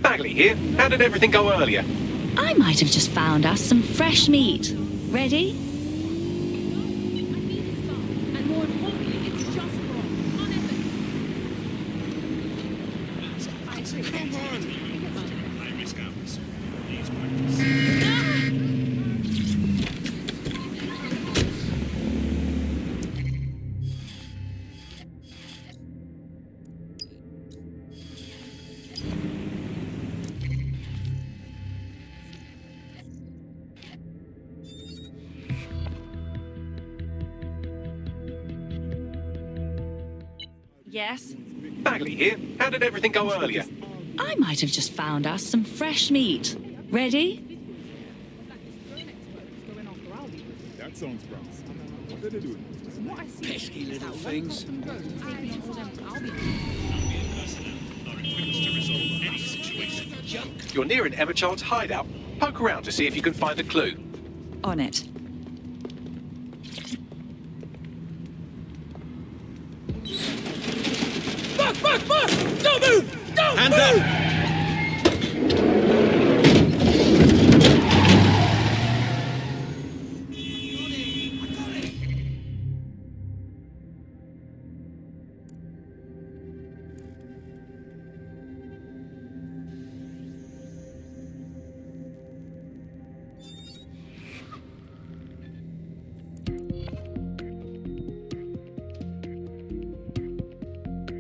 Bagley here. How did everything go earlier? I might have just found us some fresh meat. Ready? And more importantly, it's just wrong. Unethical. Come on! High-risk hours. Please practice. Yes? Bagley here. How did everything go earlier? I might have just found us some fresh meat. Ready? That sounds promising. What are they doing? Pesky little things. Albion personnel are equipped to resolve any situation. You're near an MHz hideout. Poke around to see if you can find a clue. On it. Back! Don't move! Don't Hands move! Up!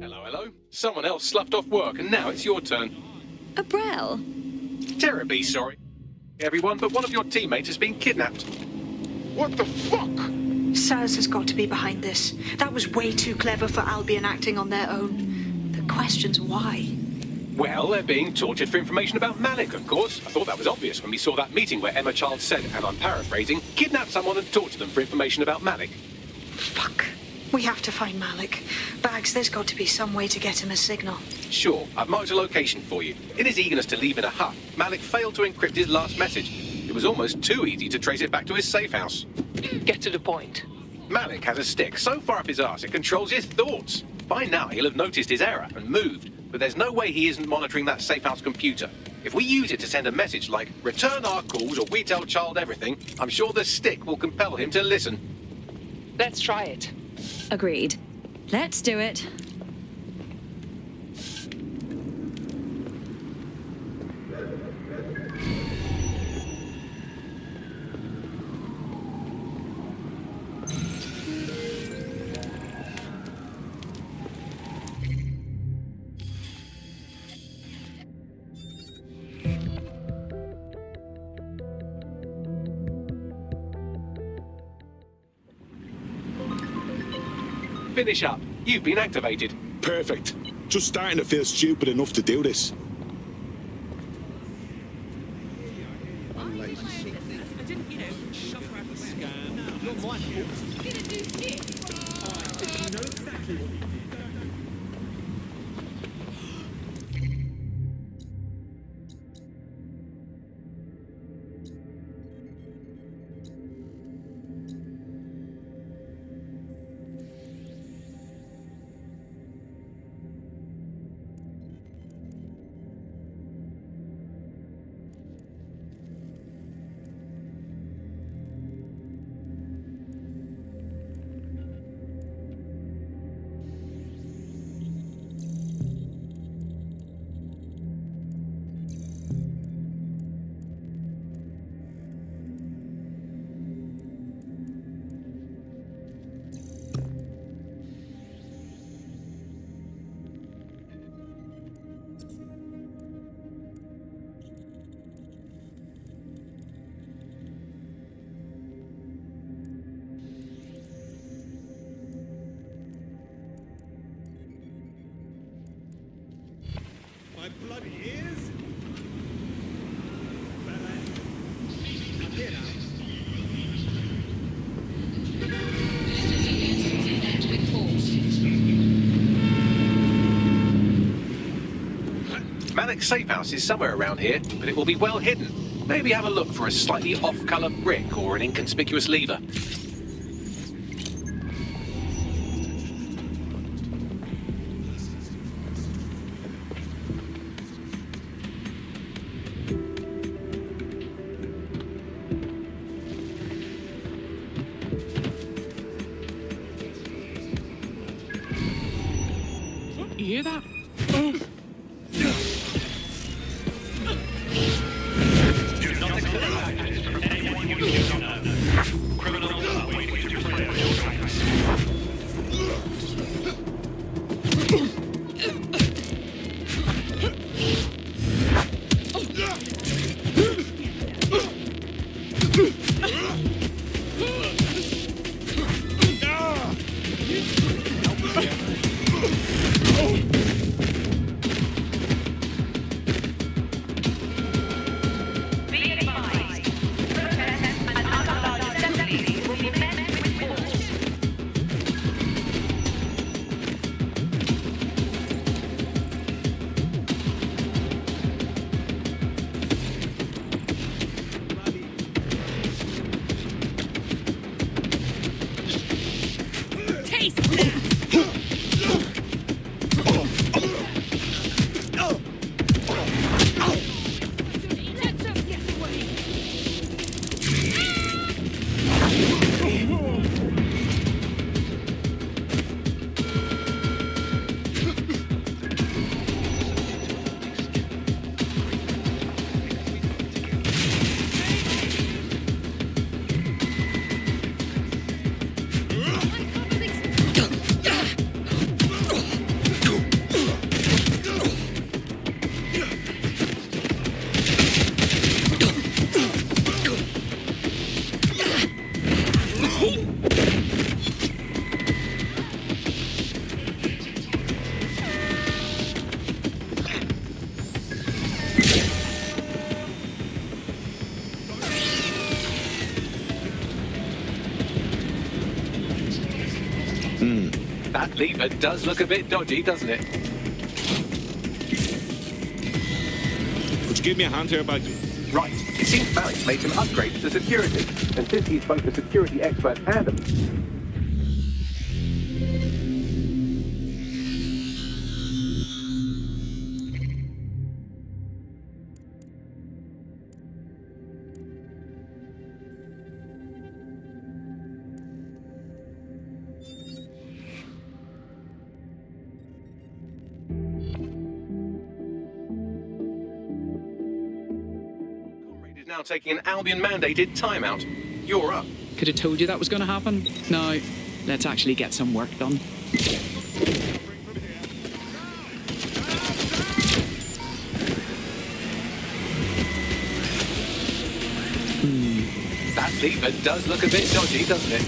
Hello? Someone else sloughed off work and now it's your turn. Abrel? Terribly sorry, everyone, but one of your teammates has been kidnapped. What the fuck? SARS has got to be behind this. That was way too clever for Albion acting on their own. The question's why. Well, they're being tortured for information about Malik, of course. I thought that was obvious when we saw that meeting where Emma Child said, and I'm paraphrasing, kidnap someone and torture them for information about Malik. Fuck. We have to find Malik. Bags, there's got to be some way to get him a signal. Sure, I've marked a location for you. In his eagerness to leave in a huff, Malik failed to encrypt his last message. It was almost too easy to trace it back to his safe house. Get to the point. Malik has a stick so far up his arse it controls his thoughts. By now he'll have noticed his error and moved, but there's no way he isn't monitoring that safe house computer. If we use it to send a message like, return our calls or we tell Child everything, I'm sure the stick will compel him to listen. Let's try it. Agreed. Let's do it. Finish up. You've been activated. Perfect. Just starting to feel stupid enough to do this. My bloody ears! I'm here now. Malik's safe house is somewhere around here, but it will be well hidden. Maybe have a look for a slightly off-colour brick or an inconspicuous lever. That lever does look a bit dodgy, doesn't it? Could you give me a hand here, bud? Right. It seems Malik made some upgrades to security. And since he's both a security expert and a... now taking an Albion-mandated timeout. You're up. Could have told you that was going to happen. Now, let's actually get some work done. That lever does look a bit dodgy, doesn't it?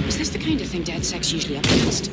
Is this the kind of thing Dead Sec's usually up against?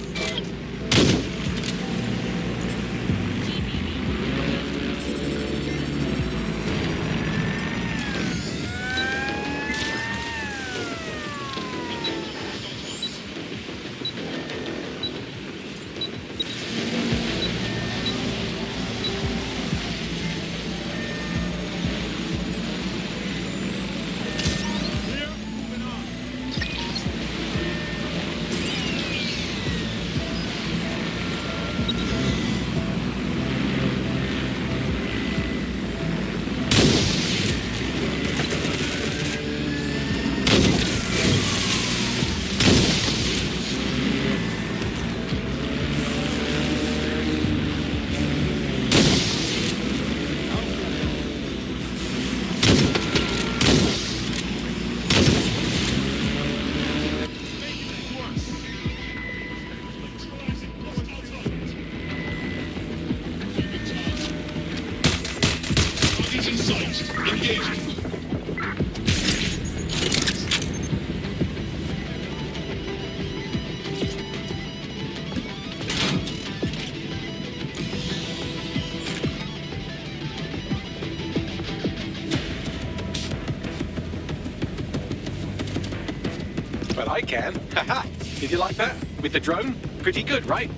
Well, I can. Haha! Did you like that? With the drone? Pretty good, right?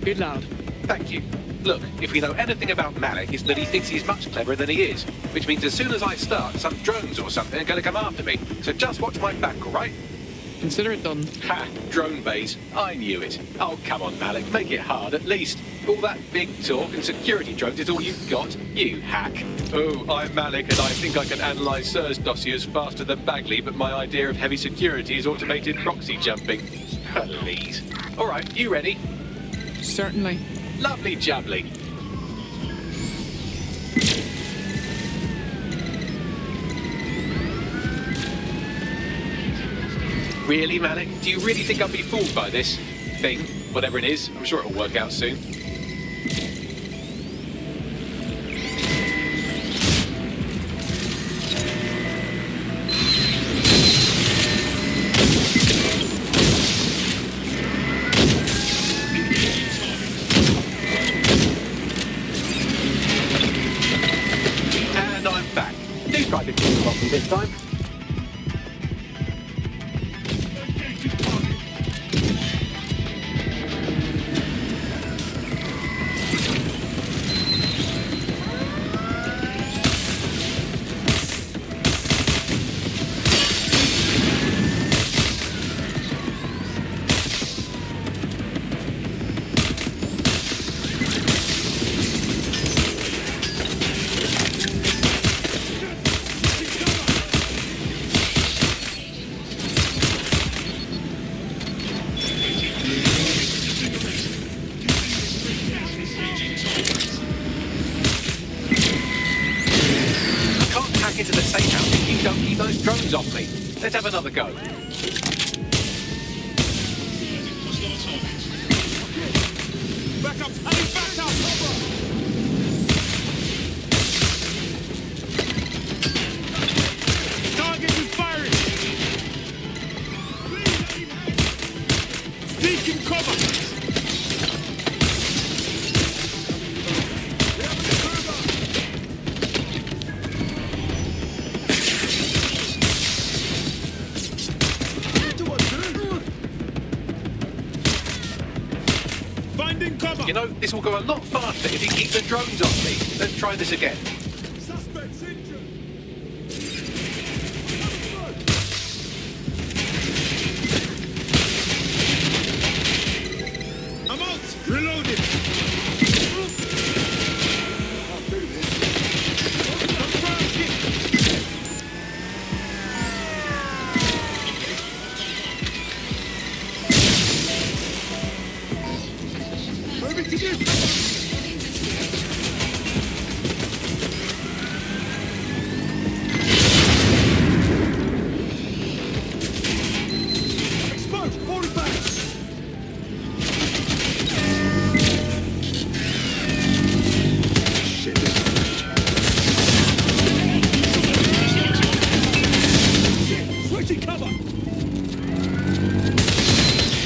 Good lad. Thank you. Look, if we know anything about Malik, it's that he thinks he's much cleverer than he is. Which means as soon as I start, some drones or something are going to come after me. So just watch my back, all right? Consider it done. Ha! Drone bays. I knew it. Oh, come on, Malik. Make it hard, at least. All that big talk and security drones is all you've got. You hack. Oh, I'm Malik, and I think I can analyse Sir's dossiers faster than Bagley, but my idea of heavy security is automated proxy jumping. Please. All right, you ready? Certainly. Lovely jubbly. Really, Malik? Do you really think I'll be fooled by this thing? Whatever it is, I'm sure it'll work out soon. And I'm back. Do try to keep them off me this time. into the safe house if you don't keep those drones off me. Let's have another go. Back up! I need back up! Cover! Target is firing! Seeking cover! Finding cover! You know, this will go a lot faster if you keep the drones off me. Let's try this again. Suspects injured! I'm out! Reloading! Moving to you! Exposed! 45! Shit. Switching cover!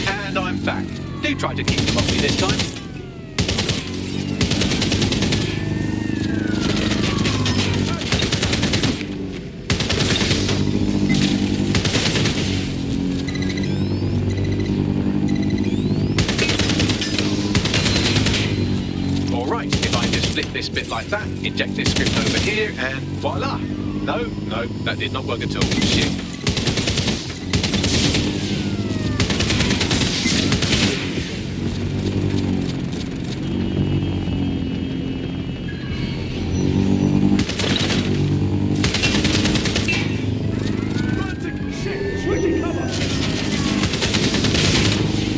And I'm back. Do try to keep them off me this time. Alright, if I just flip this bit like that, inject this script over here, and voila! No, that did not work at all. Shit. Switching cover!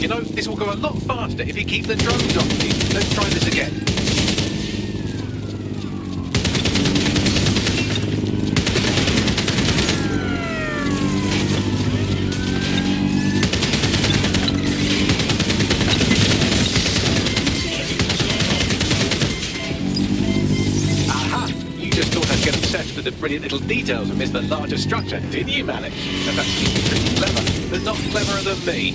You know, this will go a lot faster if you keep the drones off me. Let's try this again. Aha! You just thought I'd get obsessed with the brilliant little details and miss the larger structure, didn't you, Malik? That's actually pretty clever, but not cleverer than me.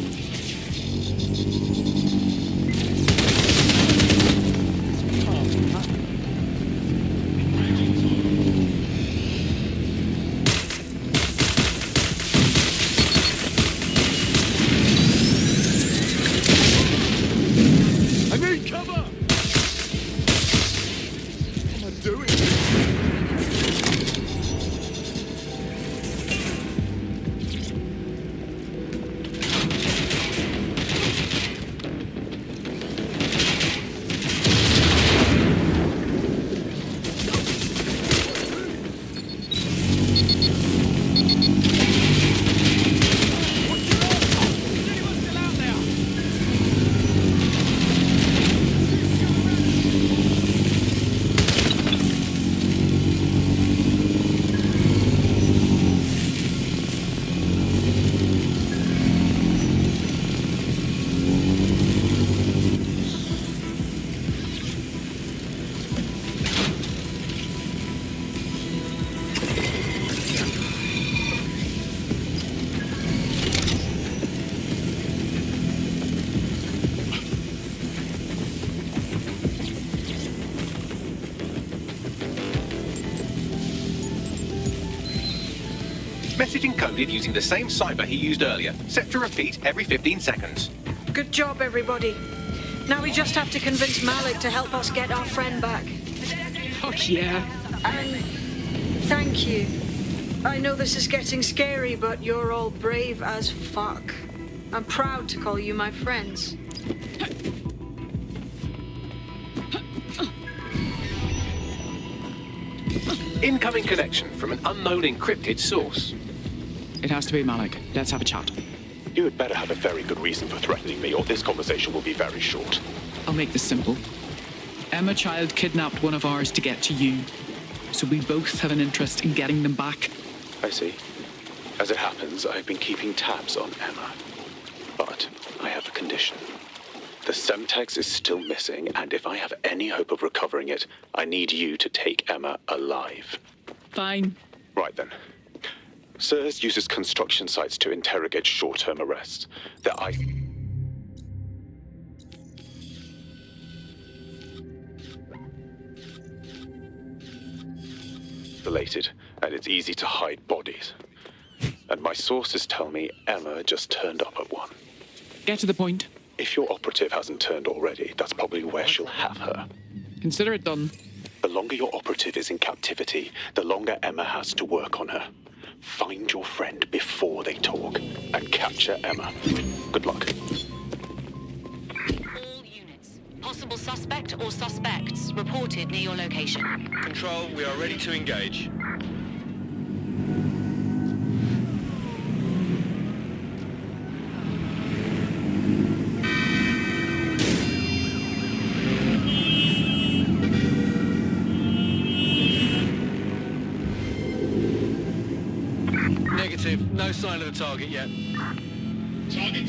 I need cover! What am I doing? Message encoded using the same cipher he used earlier, set to repeat every 15 seconds. Good job, everybody. Now we just have to convince Malik to help us get our friend back. Fuck yeah. And thank you. I know this is getting scary, but you're all brave as fuck. I'm proud to call you my friends. Incoming connection from an unknown encrypted source. It has to be Malik. Let's have a chat. You had better have a very good reason for threatening me, or this conversation will be very short. I'll make this simple. Emma Child kidnapped one of ours to get to you. so we both have an interest in getting them back. I see. As it happens, I've been keeping tabs on Emma. But I have a condition. The Semtex is still missing, and if I have any hope of recovering it, I need you to take Emma alive. Fine. Right then. SIRS uses construction sites to interrogate short-term arrests. They're isolated, and it's easy to hide bodies. And my sources tell me Emma just turned up at one. Get to the point. If your operative hasn't turned already, that's probably where she'll have her. Consider it done. The longer your operative is in captivity, the longer Emma has to work on her. Find your friend before they talk, and capture Emma. Good luck. All units. Possible suspect or suspects reported near your location. Control, we are ready to engage. Negative. No sign of the target yet. Target.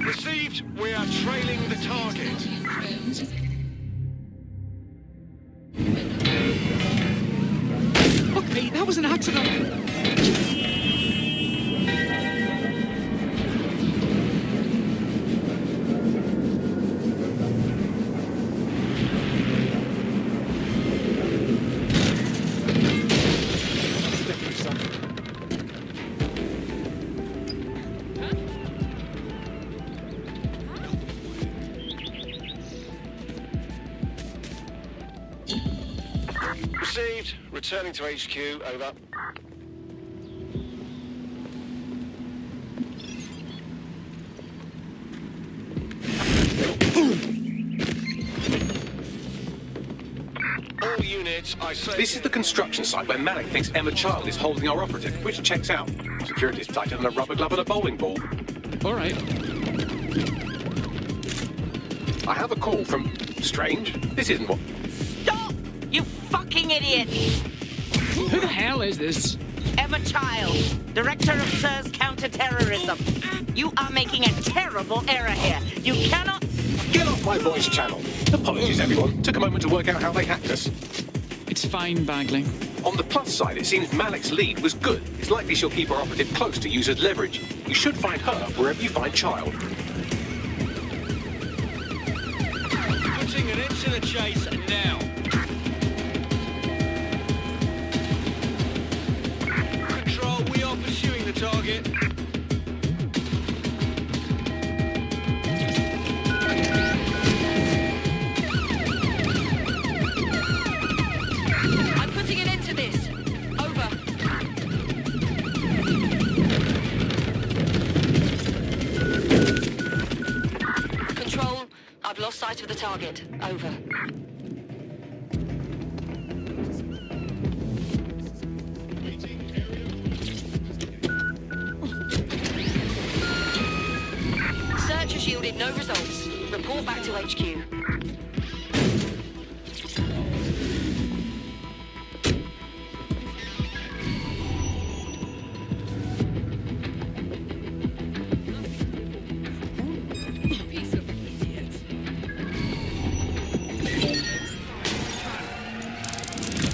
Received. We are trailing the target. Fuck me, that was an accident. Received. Returning to HQ. Over. All units, I say... This is the construction site where Malik thinks Emma Child is holding our operative, which checks out. Security's tighter than a rubber glove and a bowling ball. All right. I have a call from... Strange. This isn't what... Stop! You fucking idiot! Who the hell is this? Emma Child, Director of SIRS Counter-Terrorism. You are making a terrible error here. You cannot... Get off my voice channel. Apologies, everyone. Took a moment to work out how they hacked us. It's fine, Bagley. On the plus side, it seems Malik's lead was good. It's likely she'll keep her operative close to use as leverage. You should find her wherever you find Child. Putting an end to the chase now. Control, we are pursuing the target. I'm putting an end to this. Over. Control, I've lost sight of the target. Over. Search has yielded no results. Report back to HQ.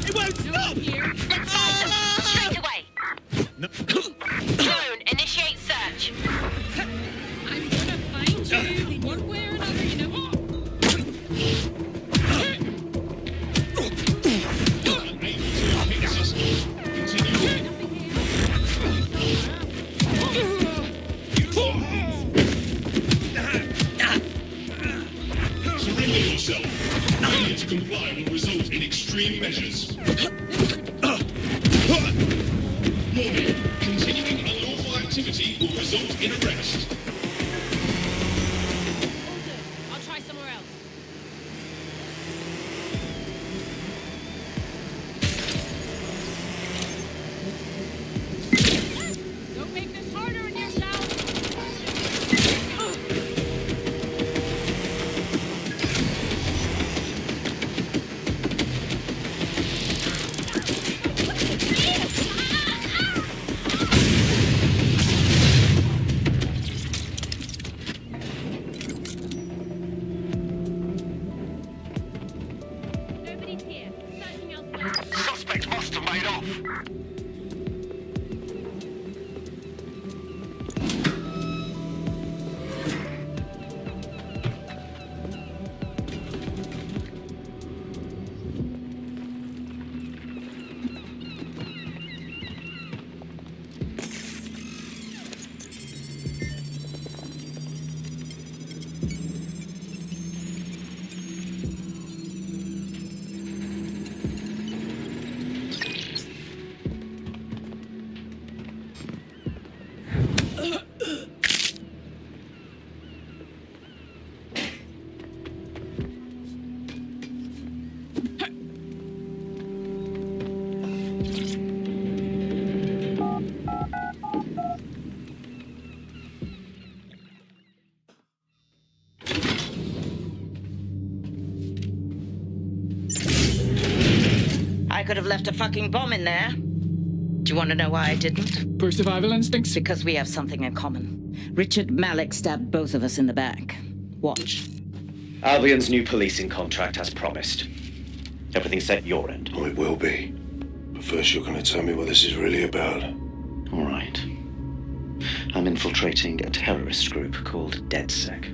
It won't stop! Let's find them! Straight away! Drone, initiate search. I'm gonna find you one way or another, you know. Surrender yourself. Failure to comply will result in extreme measures. Warning, continuing unlawful activity will result in arrest. I'll try somewhere else. He's here. Searching elsewhere. Suspect must have made off. I could have left a fucking bomb in there. Do you want to know why I didn't? For survival instincts? Because we have something in common. Richard Malik stabbed both of us in the back. Watch. Albion's new policing contract as promised. Everything's set your end. Oh, it will be. But first you're going to tell me what this is really about. All right. I'm infiltrating a terrorist group called DedSec.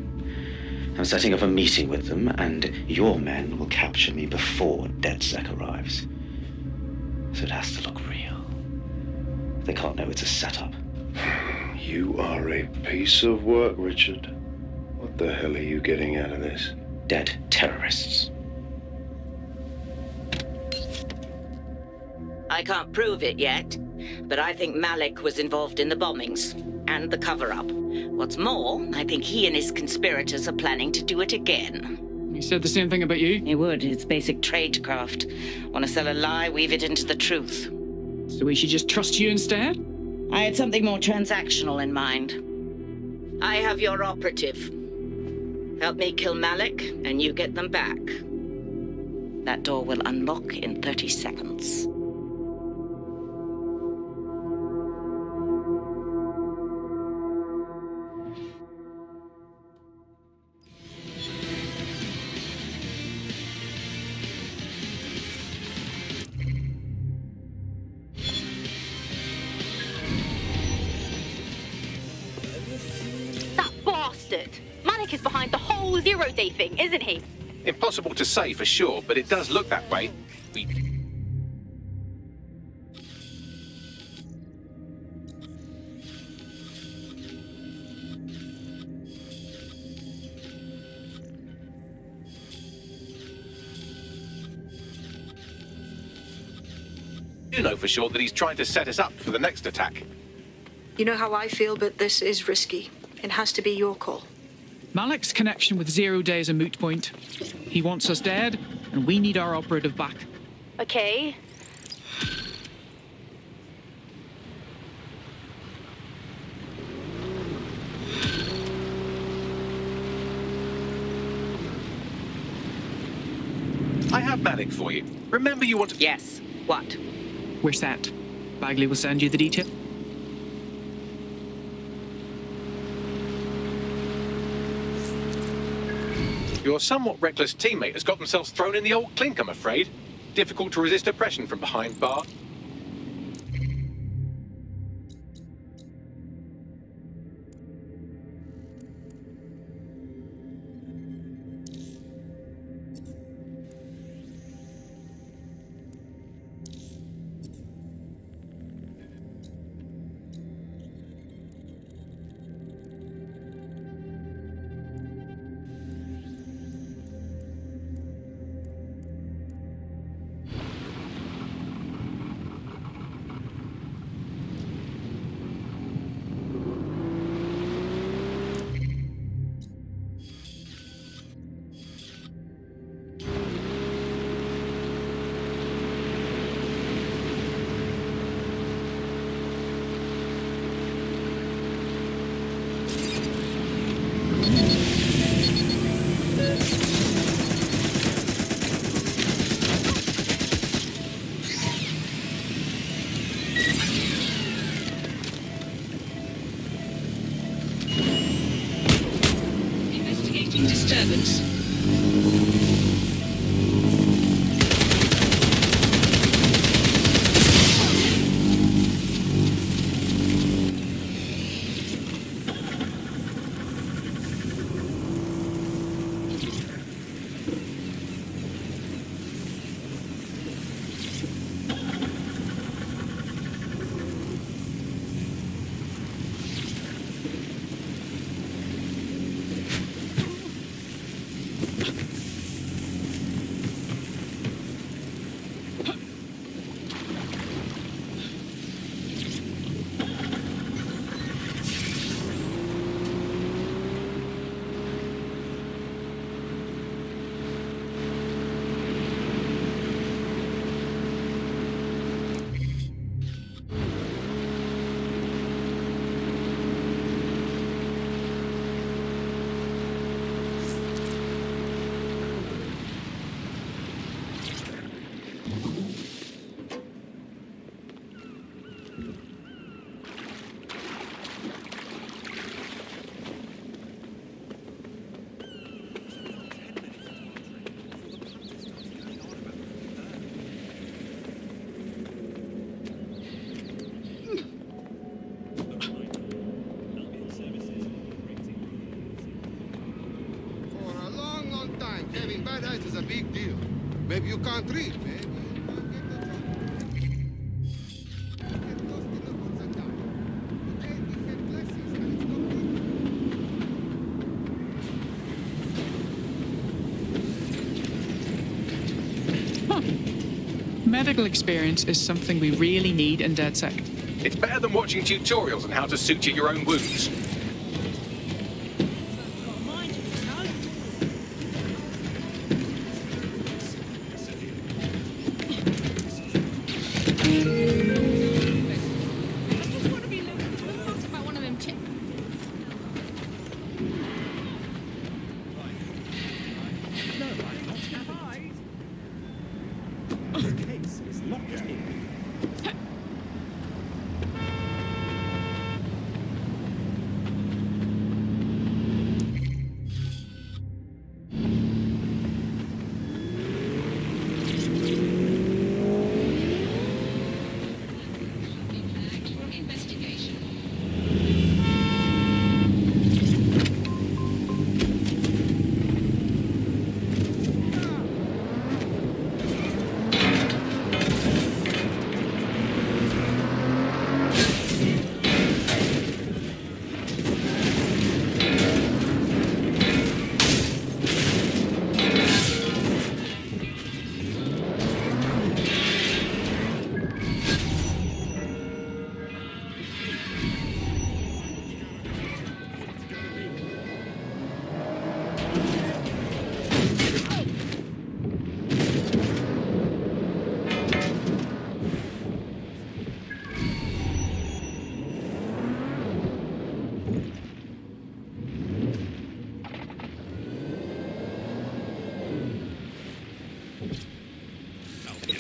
I'm setting up a meeting with them, and your men will capture me before DedSec arrives. So it has to look real. They can't know it's a setup. You are a piece of work, Richard. What the hell are you getting out of this? Dead terrorists. I can't prove it yet, but I think Malik was involved in the bombings and the cover-up. What's more, I think he and his conspirators are planning to do it again. He said the same thing about you? He would. It's basic tradecraft. Want to sell a lie, weave it into the truth. So we should just trust you instead? I had something more transactional in mind. I have your operative. Help me kill Malik, and you get them back. That door will unlock in 30 seconds. Malik is behind the whole zero-day thing, isn't he? Impossible to say for sure, but it does look that way. You know for sure that he's trying to set us up for the next attack. You know how I feel, but this is risky. It has to be your call. Malik's connection with Zero Day is a moot point. He wants us dead, and we need our operative back. Okay. I have Malik for you. Remember you want to... Yes. What? We're set. Bagley will send you the detail. Your somewhat reckless teammate has got themselves thrown in the old clink, I'm afraid. Difficult to resist oppression from behind bar. Investigating disturbance. you can't read, man. Medical experience is something we really need in DedSec. It's better than watching tutorials on how to suture your own wounds.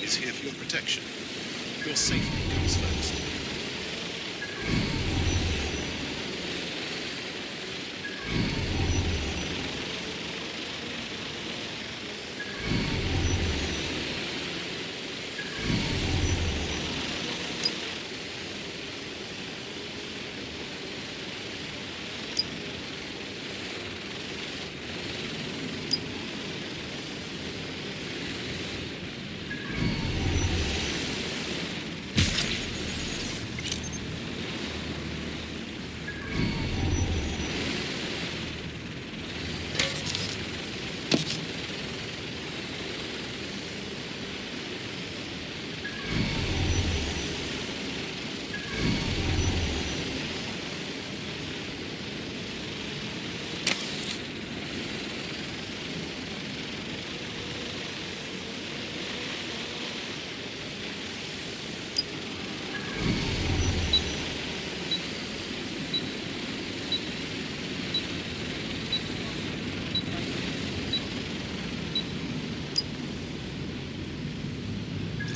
Is here for your protection. Your safety comes first.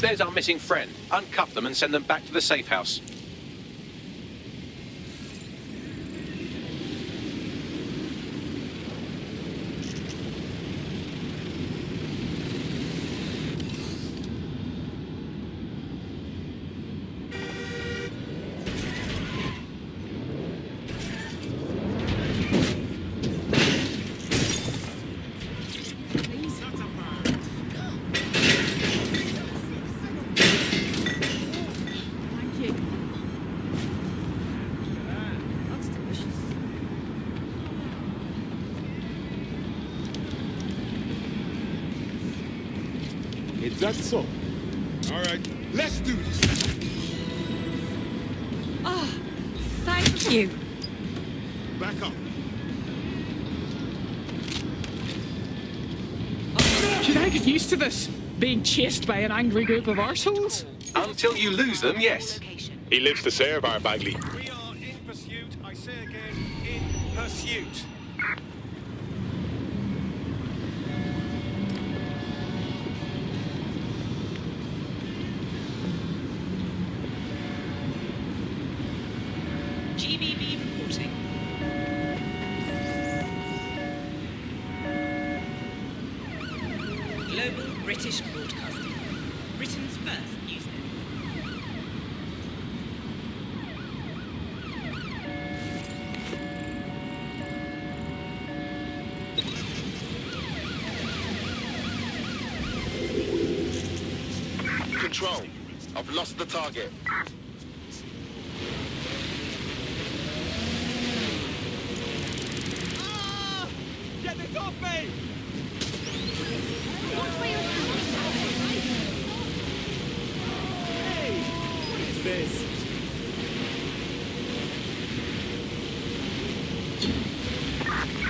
There's our missing friend. Uncuff them and send them back to the safe house. Is that so? All right, let's do this. Oh, thank you. Back up. Should I get used to this? Being chased by an angry group of arseholes? Until you lose them, yes. He lives to serve our Bagley. We are in pursuit. I say again, in pursuit. GBB reporting. Global British Broadcasting. Britain's first news network. control. I've lost the target. Get this off me! Hey, what is this?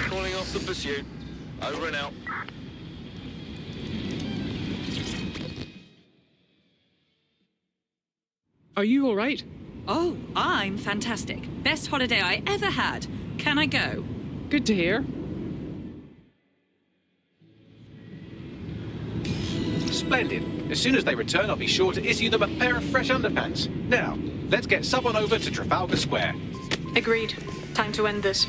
Calling off the pursuit. Over and out. Are you all right? Oh, I'm fantastic. Best holiday I ever had. Can I go? Good to hear. Splendid. As soon as they return, I'll be sure to issue them a pair of fresh underpants. Now, let's get someone over to Trafalgar Square. Agreed. Time to end this.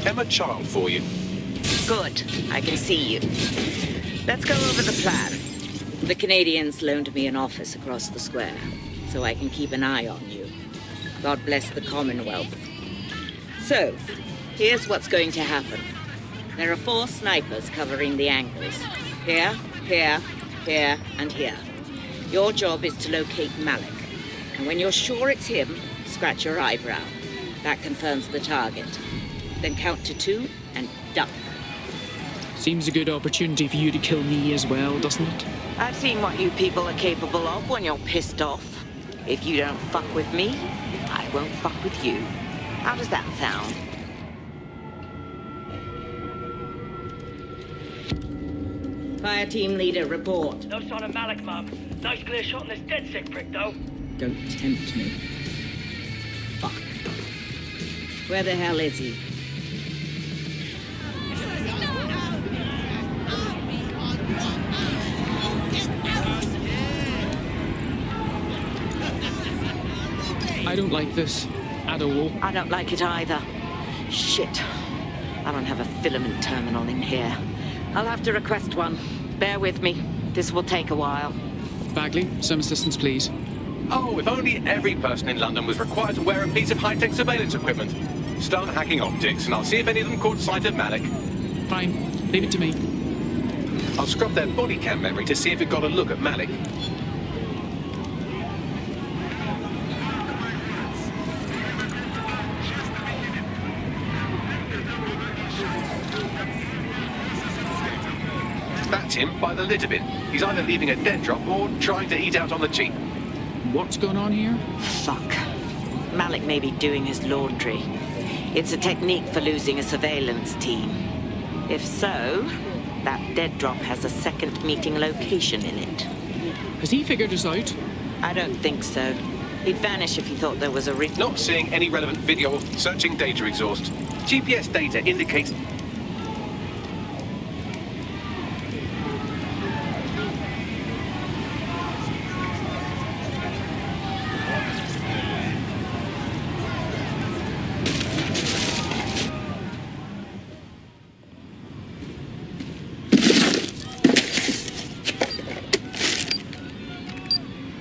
I'm a child for you. Good. I can see you. Let's go over the plan. The Canadians loaned me an office across the square, so I can keep an eye on you. God bless the Commonwealth. So, here's what's going to happen. There are 4 snipers covering the angles. Here, here, here, and here. Your job is to locate Malik. And when you're sure it's him, scratch your eyebrow. That confirms the target. Then count to 2 and duck. Seems a good opportunity for you to kill me as well, doesn't it? I've seen what you people are capable of when you're pissed off. If you don't fuck with me, I won't fuck with you. How does that sound? Fire team leader, report. No sign of Malik, Mum. Nice clear shot on this dead sick prick, though. Don't tempt me. Fuck. Where the hell is he? I don't like this at all. I don't like it either. Shit. I don't have a filament terminal in here. I'll have to request one. Bear with me. This will take a while. Bagley, some assistance, please. Oh, if only every person in London was required to wear a piece of high-tech surveillance equipment. Start hacking optics, and I'll see if any of them caught sight of Malik. Fine. Leave it to me. I'll scrub their body cam memory to see if it got a look at Malik. That's him by the litter bin. He's either leaving a dead drop or trying to eat out on the cheap. What's going on here? Fuck. Malik may be doing his laundry. It's a technique for losing a surveillance team. If so, that dead drop has a second meeting location in it. Has he figured us out? I don't think so. He'd vanish if he thought there was a Not seeing any relevant video. Searching data exhaust. GPS data indicates...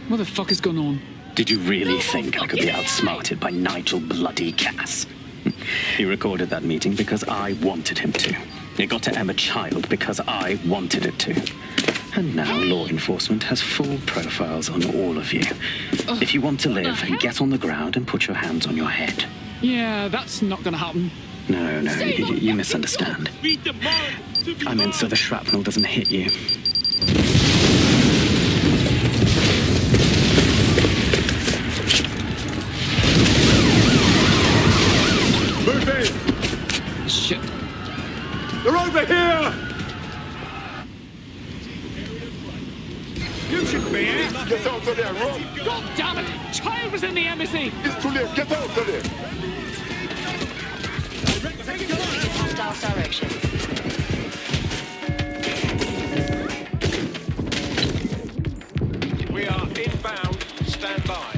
What the fuck is going on? Did you really think I could be outsmarted by Nigel bloody Cass? He recorded that meeting because I wanted him to. It got to Emma Child because I wanted it to. And now law enforcement has full profiles on all of you. If you want to live, get on the ground and put your hands on your head. Yeah, that's not gonna happen. No, you misunderstand. I meant so the shrapnel doesn't hit you. moving! Shit. They're over here! You should be here. Get out of there, run! God damn it! Child was in the embassy! It's too late, get out of there! Hostile direction. We are inbound. Stand by.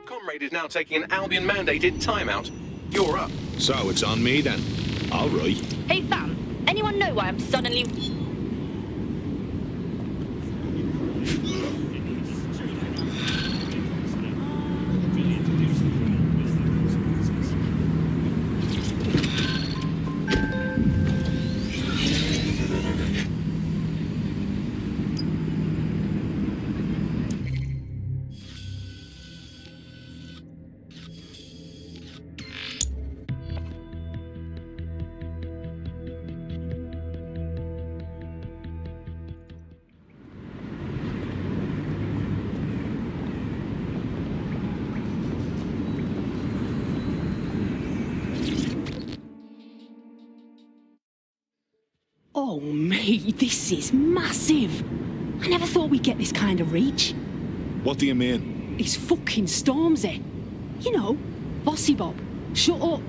Comrade is now taking an Albion-mandated timeout. You're up. So it's on me then. All right. Hey fam, anyone know why I'm suddenly... Oh, mate, this is massive. I never thought we'd get this kind of reach. What do you mean? It's fucking Stormzy. You know, Bossy Bob. Shut up.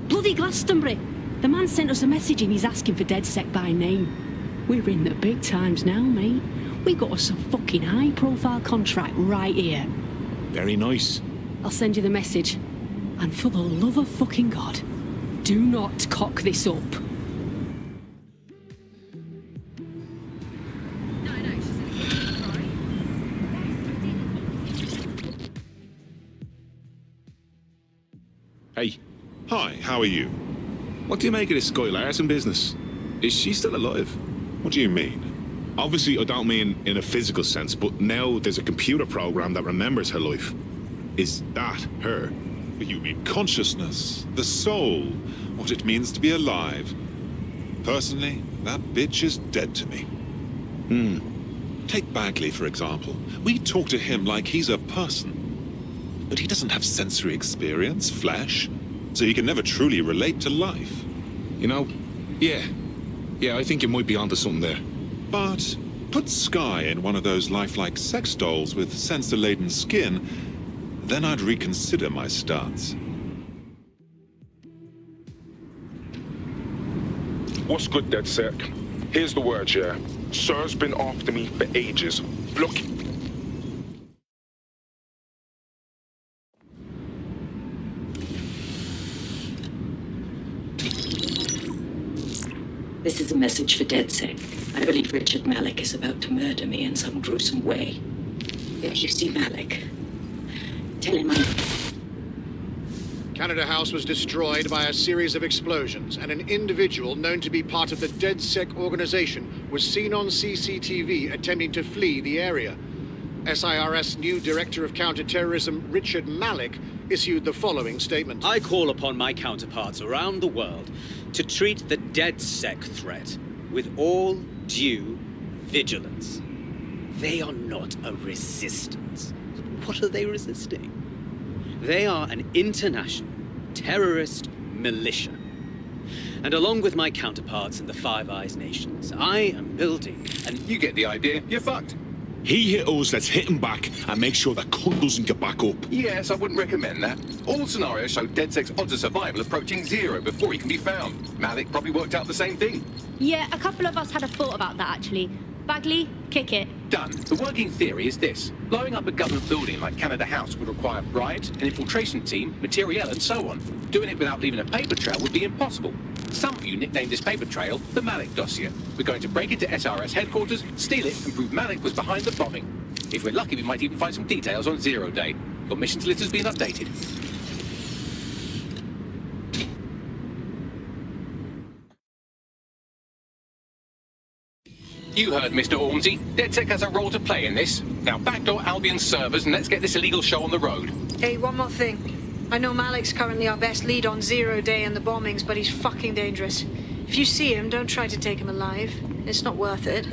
Bloody Glastonbury. The man sent us a message and he's asking for DedSec by name. We're in the big times now, mate. We got us a fucking high-profile contract right here. Very nice. I'll send you the message. And for the love of fucking God, do not cock this up. Hey. Hi, how are you? What do you make of this Sky Larson business? Is she still alive? What do you mean? Obviously, I don't mean in a physical sense, but now there's a computer program that remembers her life. Is that her? You mean consciousness, the soul, what it means to be alive. Personally, that bitch is dead to me. Take Bagley, for example. We talk to him like he's a person. But he doesn't have sensory experience, flesh, so he can never truly relate to life. You know, yeah, I think you might be onto something there. But put Sky in one of those lifelike sex dolls with sensor-laden skin, then I'd reconsider my stance. What's good, DedSec? Here's the word, yeah. Sir's been after me for ages. Look. This is a message for DedSec. I believe Richard Malik is about to murder me in some gruesome way. If you see Malik, tell him I'm... Canada House was destroyed by a series of explosions, and an individual known to be part of the DedSec organization was seen on CCTV attempting to flee the area. SIRS new Director of Counterterrorism Richard Malik issued the following statement. I call upon my counterparts around the world to treat the DedSec threat with all due vigilance. They are not a resistance. What are they resisting? They are an international terrorist militia. And along with my counterparts in the Five Eyes nations, I am building and... You get the idea. You're fucked. He hit us, let's hit him back and make sure that cunt doesn't get back up. Yes, I wouldn't recommend that. All scenarios show DedSec's odds of survival approaching 0 before he can be found. Malik probably worked out the same thing. Yeah, a couple of us had a thought about that, actually. Bagley, kick it. Done. The working theory is this. Blowing up a government building like Canada House would require bribes, an infiltration team, materiel, and so on. Doing it without leaving a paper trail would be impossible. Some of you nicknamed this paper trail the Malik dossier. We're going to break into SRS headquarters, steal it, and prove Malik was behind the bombing. If we're lucky, we might even find some details on 0 Day. Your missions list has been updated. You heard Mr. Ormsey. DedSec has a role to play in this. Now backdoor Albion's servers and let's get this illegal show on the road. Hey, one more thing. I know Malik's currently our best lead on Zero Day and the bombings, but he's fucking dangerous. If you see him, don't try to take him alive. It's not worth it.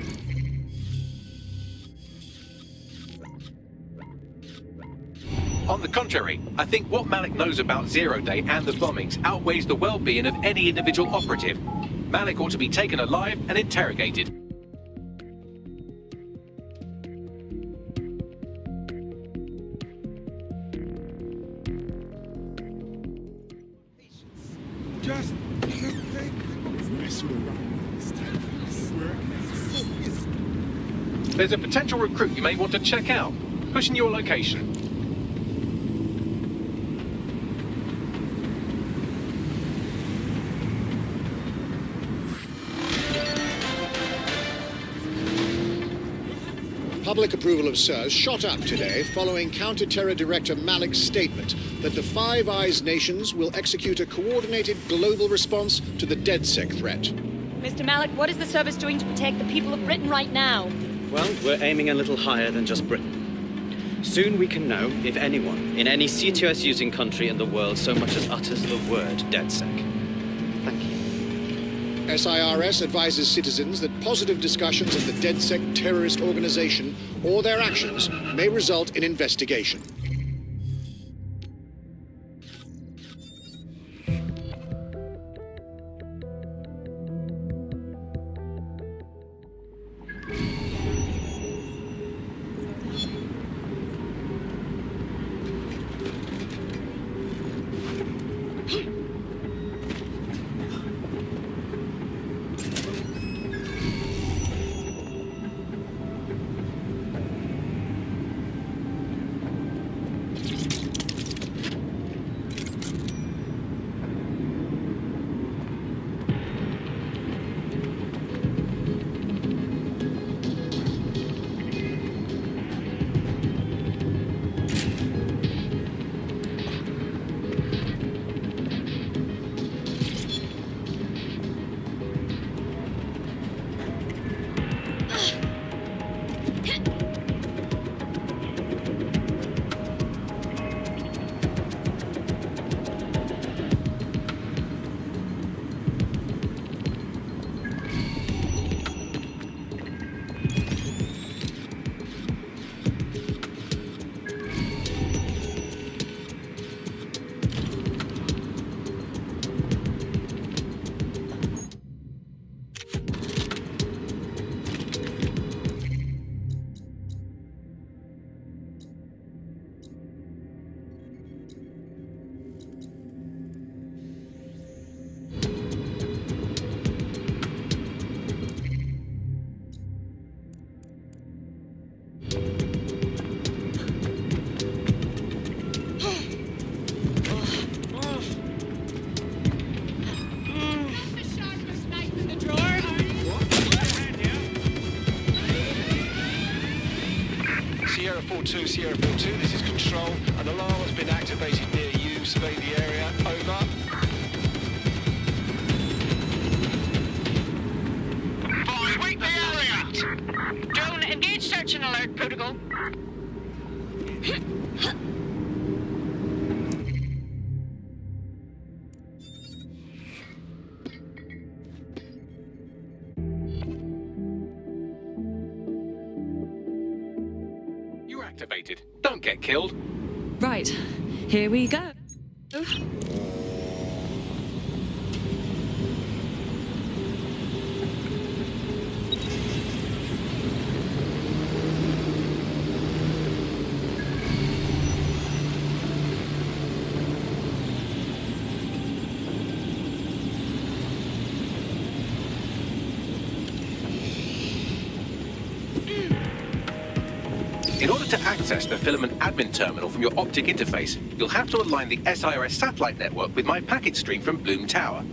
On the contrary, I think what Malik knows about Zero Day and the bombings outweighs the well-being of any individual operative. Malik ought to be taken alive and interrogated. Just mess around this time. I swear. There's a potential recruit you may want to check out. Pushing your location. Public approval of SIRS shot up today following Counter-Terror Director Malik's statement that the Five Eyes nations will execute a coordinated global response to the DedSec threat. Mr. Malik, what is the service doing to protect the people of Britain right now? Well, we're aiming a little higher than just Britain. Soon we can know if anyone in any CTOS-using country in the world so much as utters the word DedSec. Thank you. SIRS advises citizens that positive discussions of the DedSec terrorist organization or their actions may result in investigation. Sierra 4-2, this is Control. An alarm has been activated near you. Survey the area. Over. Sweep the area! Drone, engage search and alert protocol. Activated. Don't get killed. Right, here we go. In order to access the filament admin terminal from your optic interface, you'll have to align the SIRS satellite network with my packet stream from Bloom Tower.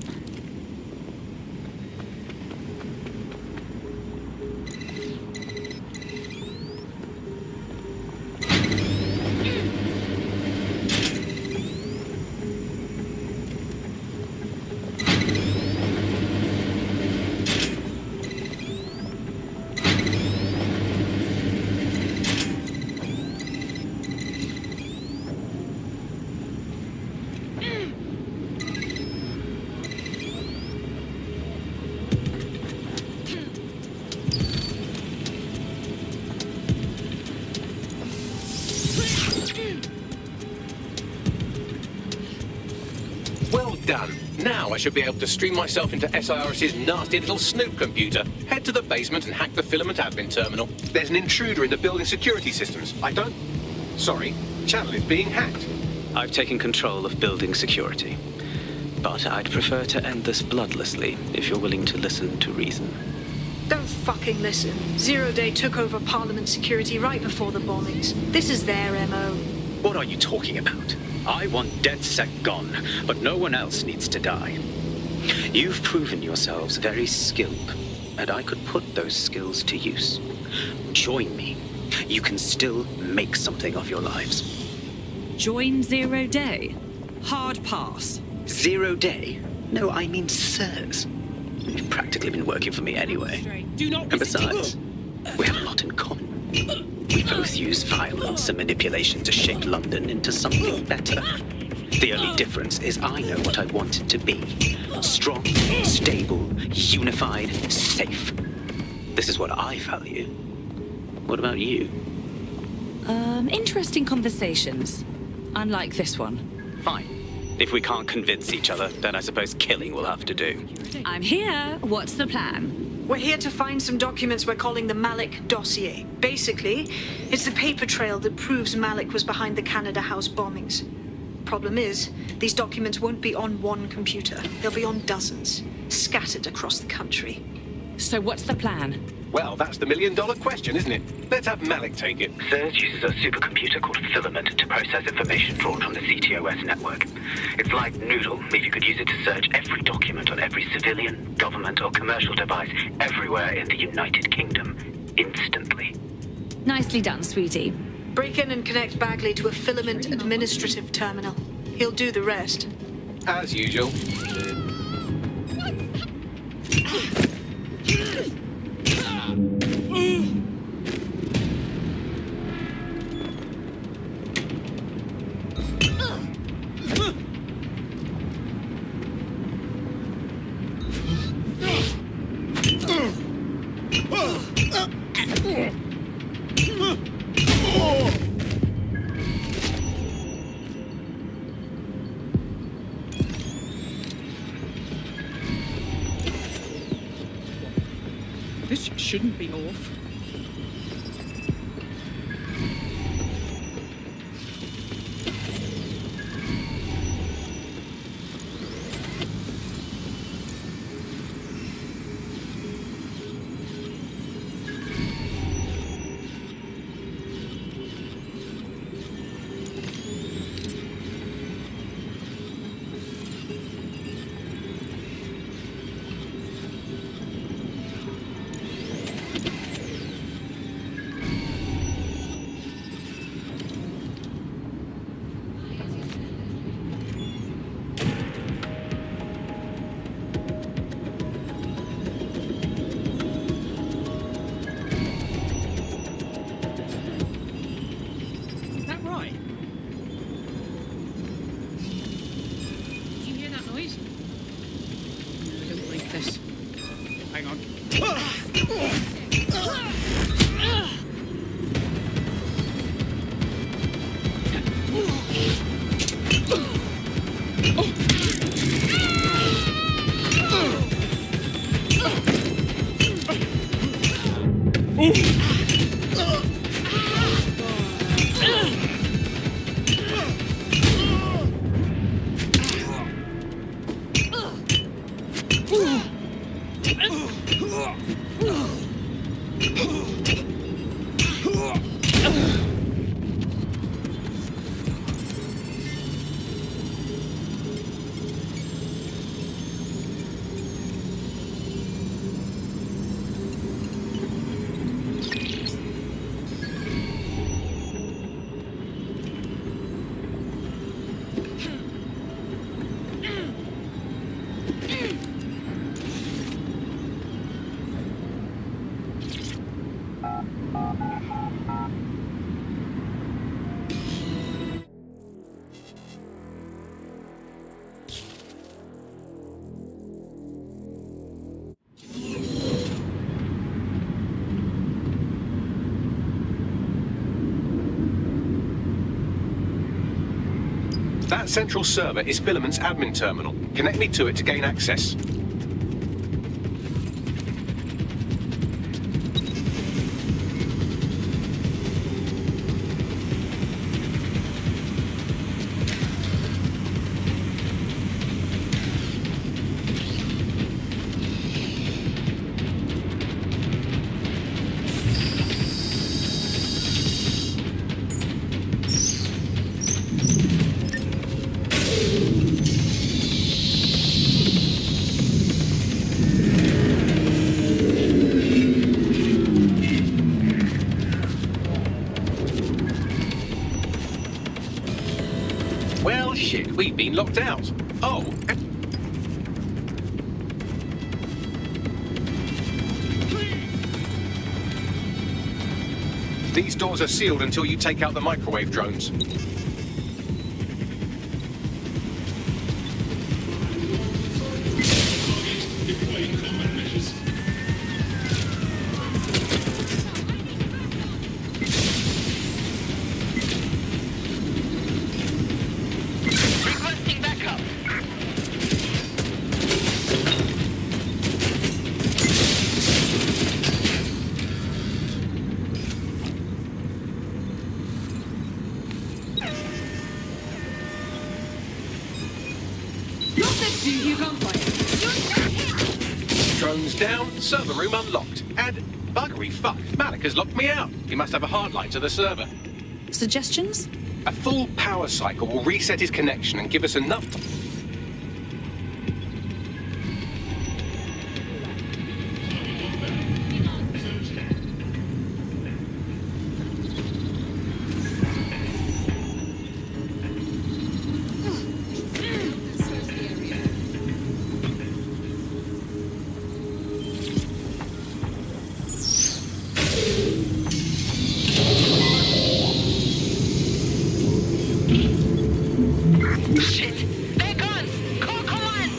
Done. Now I should be able to stream myself into SIRS's nasty little snoop computer, head to the basement and hack the filament admin terminal. There's an intruder in the building security systems. Sorry, channel is being hacked. I've taken control of building security. But I'd prefer to end this bloodlessly, if you're willing to listen to reason. Don't fucking listen. Zero Day took over Parliament security right before the bombings. This is their MO. What are you talking about? I want DedSec gone, but no one else needs to die. You've proven yourselves very skilled, and I could put those skills to use. Join me. You can still make something of your lives. Join Zero Day? Hard pass. 0 Day? No, I mean sirs. You've practically been working for me anyway. And besides, we have a lot in common. We both use violence and manipulation to shape London into something better. The only difference is I know what I want it to be. Strong, stable, unified, safe. This is what I value. What about you? Interesting conversations. Unlike this one. Fine. If we can't convince each other, then I suppose killing will have to do. I'm here. What's the plan? We're here to find some documents we're calling the Malik dossier. Basically, it's the paper trail that proves Malik was behind the Canada House bombings. Problem is, these documents won't be on one computer. They'll be on dozens, scattered across the country. So what's the plan? Well, that's the million-dollar question, isn't it? Let's have Malik take it. Surge uses a supercomputer called Filament to process information drawn from the CTOS network. It's like Noodle, if you could use it to search every document on every civilian, government, or commercial device everywhere in the United Kingdom, instantly. Nicely done, sweetie. Break in and connect Bagley to a Filament administrative terminal. He'll do the rest. As usual. This shouldn't be off. That central server is Filament's admin terminal. Connect me to it to gain access. Well, shit, we've been locked out. Oh. These doors are sealed until you take out the microwave drones. Requesting backup. Drones down, server room unlocked. And buggery fuck, Malik has locked me out. He must have a hard line to the server. Suggestions? A full power cycle will reset his connection and give us enough time. Shit! They're gone! Call command!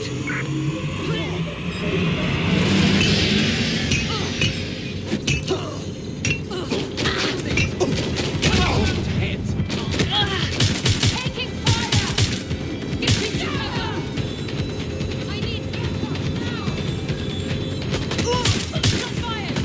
Taking fire! Get me together! I need backup now! Shots fired!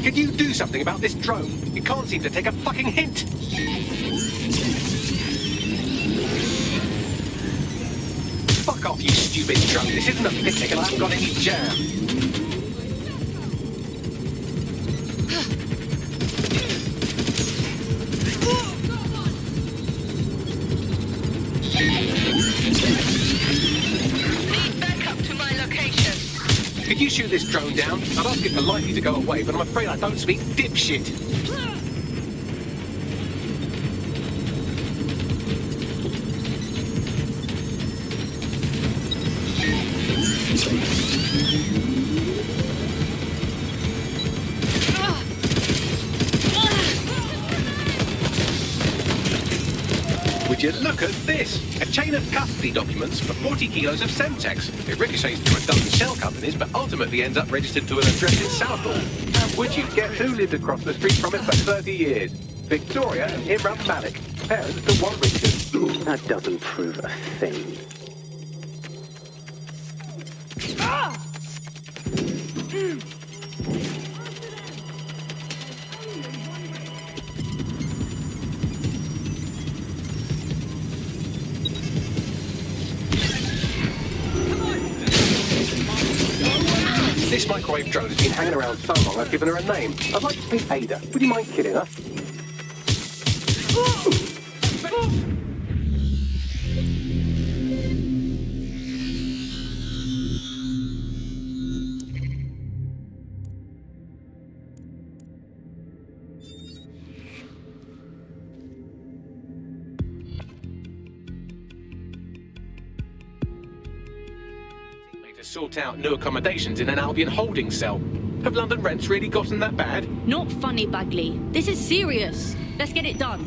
Could you do something about this drone? It can't seem to take a fucking hint. Fuck off, you stupid drone. This isn't a picnic and I haven't got any jam. Need backup to my location. Could you shoot this drone down? I'd ask it politely to go away, but I'm afraid I don't speak dipshit. Would you look at this? A chain of custody documents for 40 kilos of Semtex. It ricochets through a dozen shell companies, but ultimately ends up registered to an address in Southall. And would you guess who lived across the street from it for 30 years? Victoria and Imran Malik, parents to one Richard. That doesn't prove a thing. This microwave drone has been hanging around so long I've given her a name. I'd like to meet Ada. Would you mind killing her? to sort out new accommodations in an Albion holding cell. Have London rents really gotten that bad? Not funny, Bagley. This is serious. Let's get it done.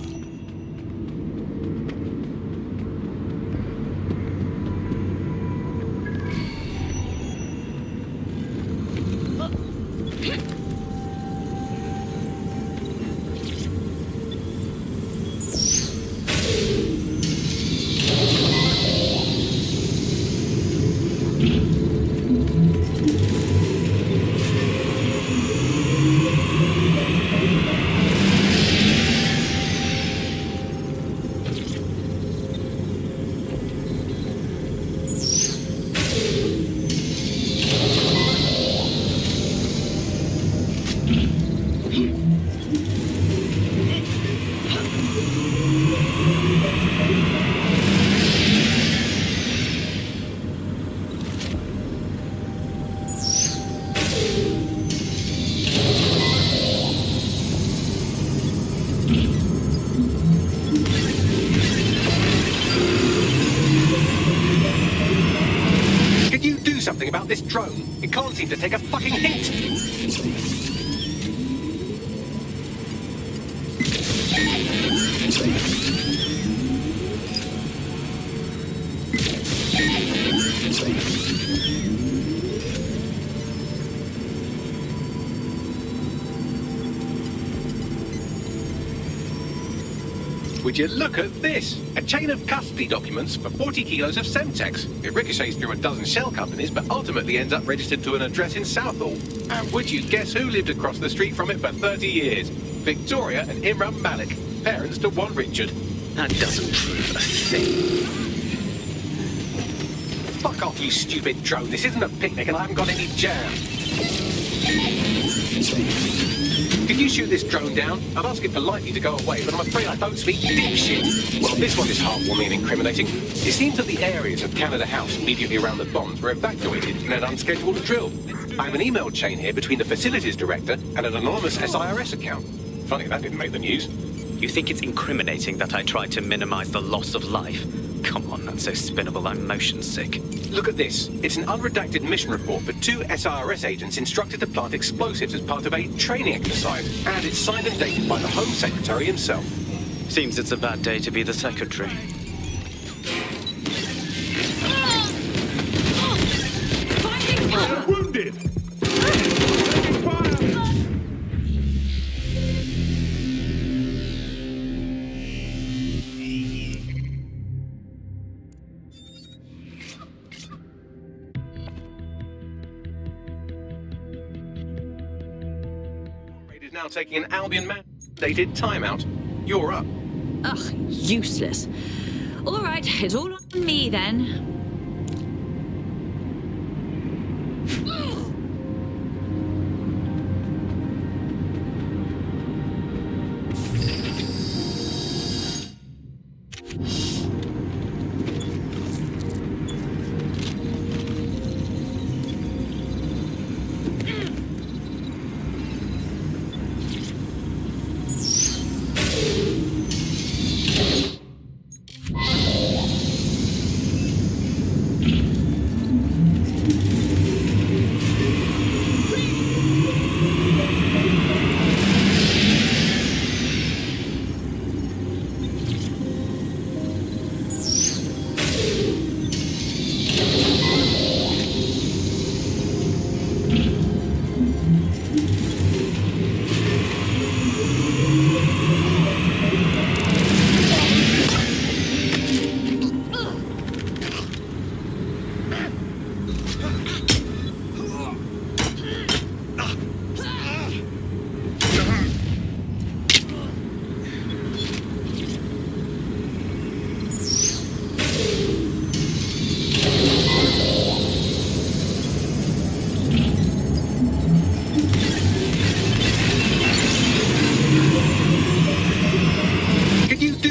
Something about this drone. It can't seem to take a fucking hint. Would you look at this? A chain of custody documents for 40 kilos of Semtex. It ricochets through a dozen shell companies, but ultimately ends up registered to an address in Southall. And would you guess who lived across the street from it for 30 years? Victoria and Imran Malik, parents to one Richard. That doesn't prove a thing. Fuck off, you stupid drone. This isn't a picnic and I haven't got any jam. Could you shoot this drone down? I'd ask it politely to go away, but I'm afraid I don't speak dipshit. Well, this one is heartwarming and incriminating. It seems that the areas of Canada House immediately around the bombs were evacuated in an unscheduled drill. I have an email chain here between the facilities director and an anonymous SIRS account. Funny that didn't make the news. You think it's incriminating that I tried to minimize the loss of life? Come on, that's so spinnable, I'm motion sick. Look at this. It's an unredacted mission report for 2 SIRS agents instructed to plant explosives as part of a training exercise. And it's signed and dated by the Home Secretary himself. Seems it's a bad day to be the Secretary. Wounded! Now taking an Albion mandated timeout. You're up. Ugh, useless. All right, it's all on me then.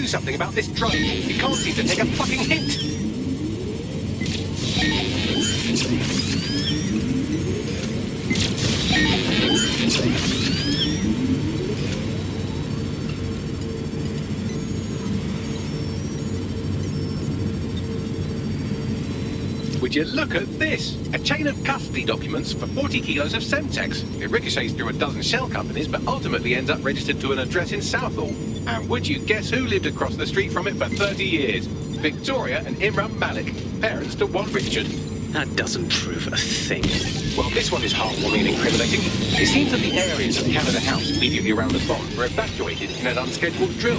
Something about this drone. It can't seem to take a fucking hint. Would you look at this? A chain of custody documents for 40 kilos of Semtex. It ricochets through a dozen shell companies, but ultimately ends up registered to an address in Southall. And would you guess who lived across the street from it for 30 years? Victoria and Imran Malik, parents to one Richard. That doesn't prove a thing. Well, this one is heartwarming and incriminating. It seems that the areas of Canada House immediately around the bomb were evacuated in an unscheduled drill.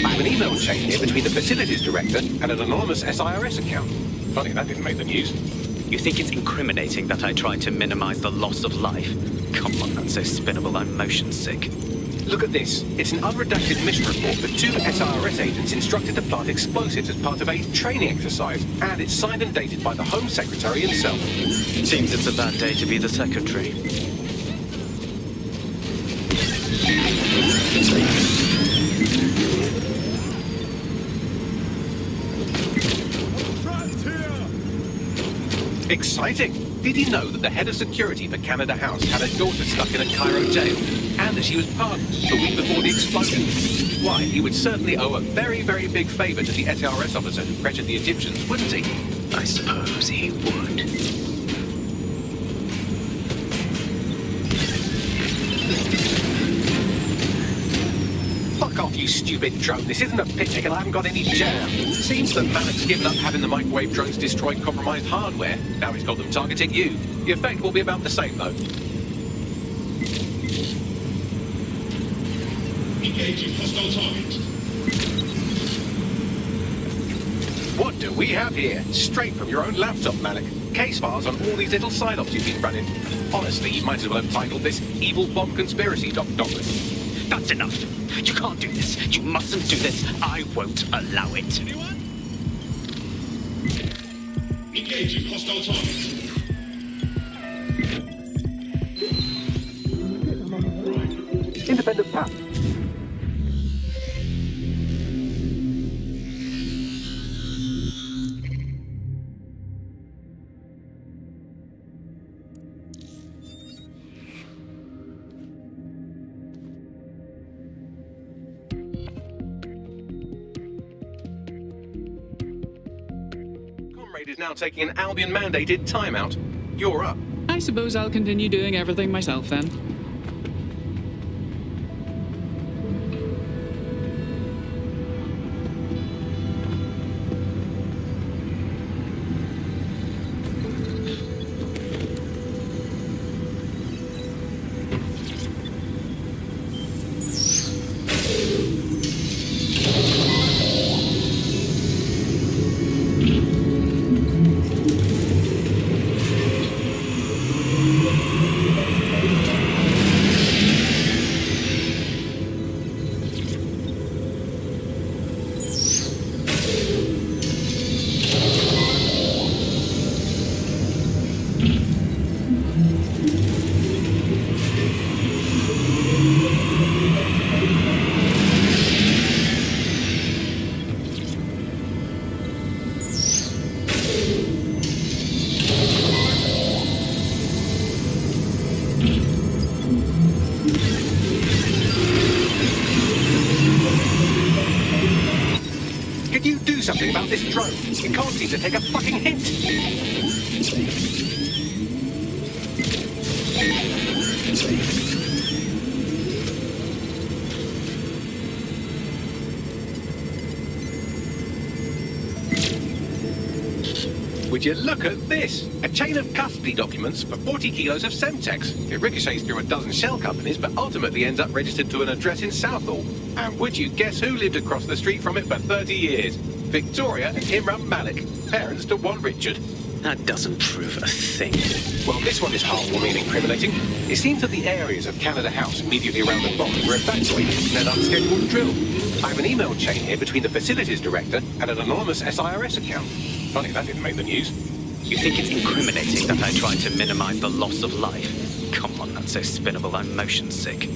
I have an email chain here between the facilities director and an anonymous SIRS account. Funny, that didn't make the news. You think it's incriminating that I tried to minimize the loss of life? Come on, that's so spinnable, I'm motion sick. Look at this. It's an unredacted mission report that 2 SIRS agents instructed to plant explosives as part of a training exercise, and it's signed and dated by the Home Secretary himself. Seems it's a bad day to be the Secretary. Exciting! Did he know that the head of security for Canada House had a daughter stuck in a Cairo jail, and that she was pardoned the week before the explosion? Why, he would certainly owe a very, very big favour to the SRS officer who pressured the Egyptians, wouldn't he? I suppose he would. Fuck off, you stupid drone. This isn't a picnic and I haven't got any jam. Seems that Malik's given up having the microwave drones destroy compromised hardware. Now he's got them targeting you. The effect will be about the same, though. Engaging hostile target. What do we have here? Straight from your own laptop, Malik. Case files on all these little side ops you've been running. Honestly, you might as well have titled this Evil Bomb Conspiracy, Doc. That's enough. You can't do this. You mustn't do this. I won't allow it. Anyone? Engaging hostile target. Independent path. Is now taking an Albion-mandated timeout. You're up. I suppose I'll continue doing everything myself then. Something about this drone. It can't seem to take a fucking hint. Would you look at this? A chain of custody documents for 40 kilos of Semtex. It ricochets through a dozen shell companies, but ultimately ends up registered to an address in Southall. And would you guess who lived across the street from it for 30 years? Victoria and Imran Malik, parents to one Richard. That doesn't prove a thing. Well, this one is heartwarming and incriminating. It seems that the areas of Canada House immediately around the bomb were evacuated in an unscheduled drill. I have an email chain here between the facilities director and an anonymous SIRS account. Funny, that didn't make the news. You think it's incriminating that I tried to minimize the loss of life? Come on, that's so spinnable, I'm motion sick.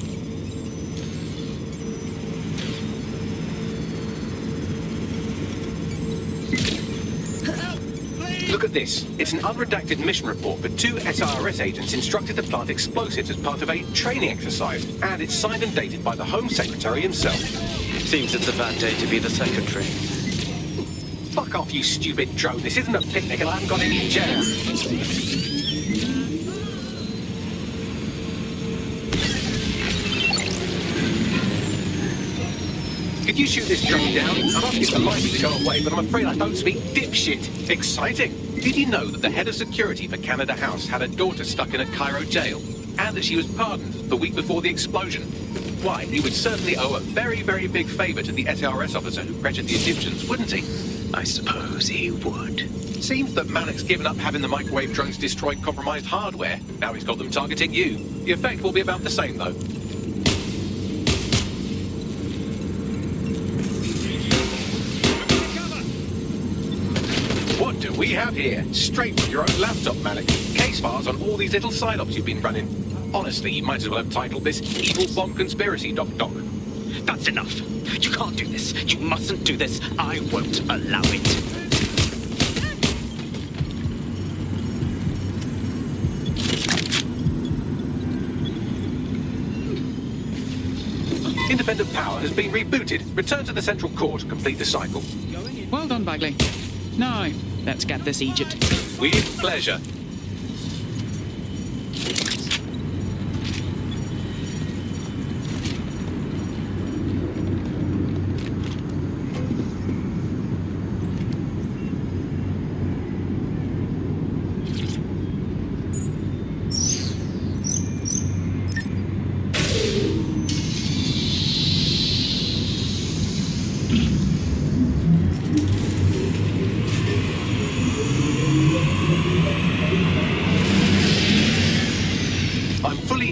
Look at this. It's an unredacted mission report for 2 SRS agents instructed to plant explosives as part of a training exercise, and it's signed and dated by the Home Secretary himself. Seems it's a bad day to be the Secretary. Fuck off, you stupid drone. This isn't a picnic and I haven't got any jam. Could you shoot this drone down? I'd ask it politely to go away, but I'm afraid I don't speak dipshit. Exciting. Did you know that the head of security for Canada House had a daughter stuck in a Cairo jail? And that she was pardoned the week before the explosion? Why, he would certainly owe a very, very big favour to the SRS officer who pressured the Egyptians, wouldn't he? I suppose he would. Seems that Malik's given up having the microwave drones destroy compromised hardware. Now he's got them targeting you. The effect will be about the same, though. What do we have here? Straight from your own laptop, Malik. Case files on all these little side ops you've been running. Honestly, you might as well have titled this Evil Bomb Conspiracy, Doc. That's enough. You can't do this. You mustn't do this. I won't allow it. Independent power has been rebooted. Return to the central core to complete the cycle. Well done, Bagley. Now, let's get this Egypt. With pleasure.